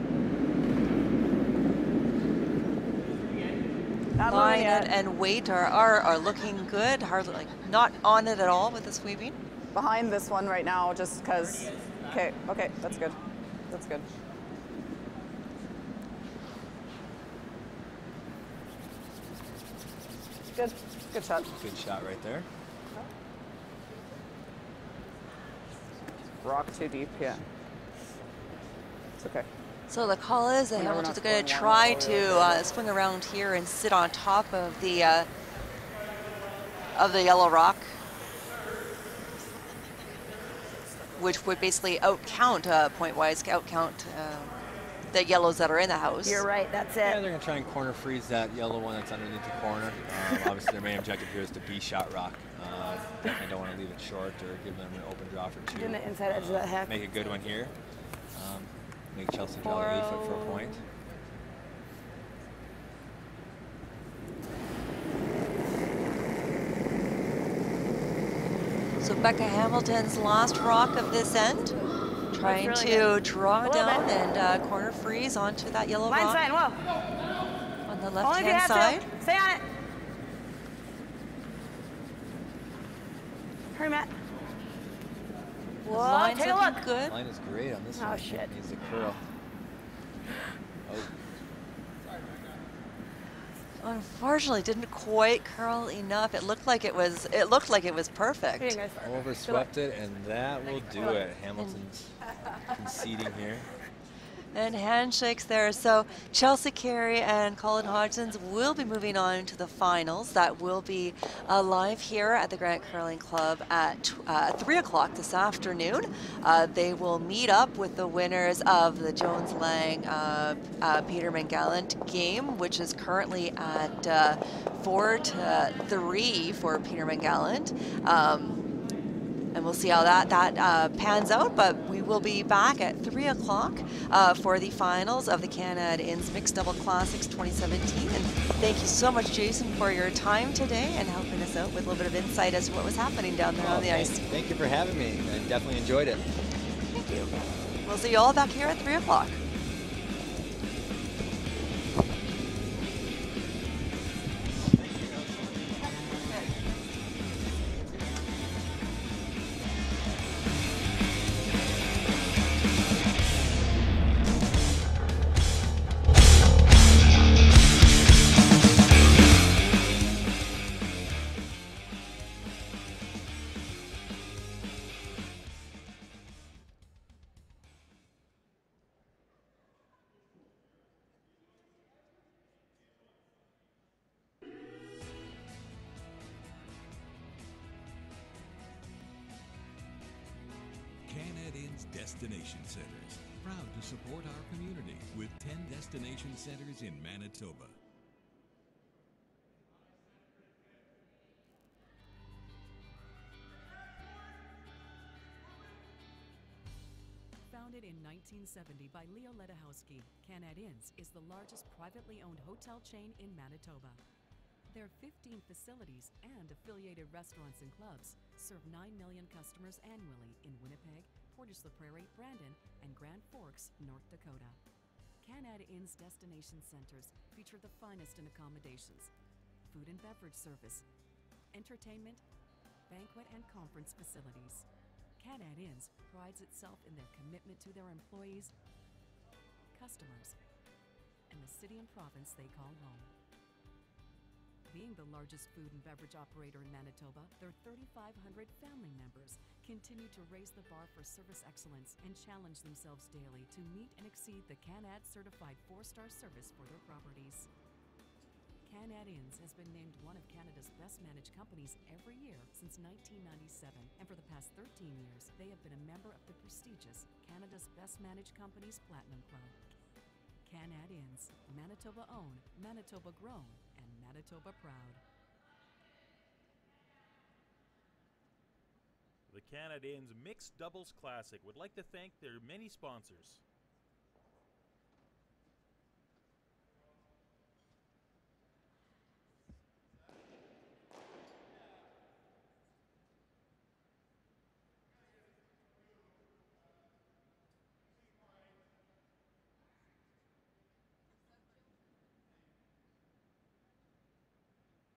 Not Line moving yet. and weight are looking good. Hardly, like, not on it at all with the sweeping. Behind this one right now, just because. Okay, that's good. That's good. Good shot. Good shot right there. Rock too deep, yeah. It's okay. So the call is that Hamilton's going to try to swing around here and sit on top of the yellow rock, which would basically out-count, point-wise, out-count the yellows that are in the house. You're right, that's it. Yeah, they're going to try and corner freeze that yellow one that's underneath the corner. Obviously, their main objective here is to B-shot rock. I don't want to leave it short or give them an open draw for 2. In the inside edge of that heck. Make a good one here. Make Chelsea draw the lead foot for a point. So Becca Hamilton's last rock of this end, trying to draw down and corner freeze onto that yellow rock. Line sign, whoa. On the left-hand side. Stay on it. Hurry, Matt. Whoa, Line's take a looking look. good. Line is great on this one. Oh, shit. Needs the curl. Oh. Unfortunately, didn't quite curl enough. It looked like it was perfect. Overswept it, and that will do it. Hamilton's conceding here. And handshakes there. So Chelsea Carey and Colin Hodgson will be moving on to the finals. That will be live here at the Grant Curling Club at 3 o'clock this afternoon. They will meet up with the winners of the Jones-Lang Peterman Gallant game, which is currently at 4-3 for Peterman Gallant. And we'll see how that pans out, but we will be back at 3 o'clock for the finals of the CanadInns Mixed Double Classics 2017. And thank you so much, Jason, for your time today and helping us out with a little bit of insight as to what was happening down there on the ice. Thank you for having me. I definitely enjoyed it. Thank you. We'll see you all back here at 3 o'clock. CanadInns Destination Centers, proud to support our community with 10 destination centers in Manitoba. Founded in 1970 by Leo Ledahowski, CanadInns is the largest privately owned hotel chain in Manitoba. Their 15 facilities and affiliated restaurants and clubs serve 9 million customers annually in Winnipeg, Portage-la-Prairie, Brandon, and Grand Forks, North Dakota. CanadInns Destination Centers feature the finest in accommodations, food and beverage service, entertainment, banquet and conference facilities. CanadInns prides itself in their commitment to their employees, customers, and the city and province they call home. Being the largest food and beverage operator in Manitoba, their 3,500 family members continue to raise the bar for service excellence and challenge themselves daily to meet and exceed the CanAd certified 4-star service for their properties. CanadInns has been named one of Canada's best managed companies every year since 1997, and for the past 13 years, they have been a member of the prestigious Canada's Best Managed Companies Platinum Club. CanadInns, Manitoba owned, Manitoba grown, and Manitoba proud. The CanadInns Mixed Doubles Classic would like to thank their many sponsors.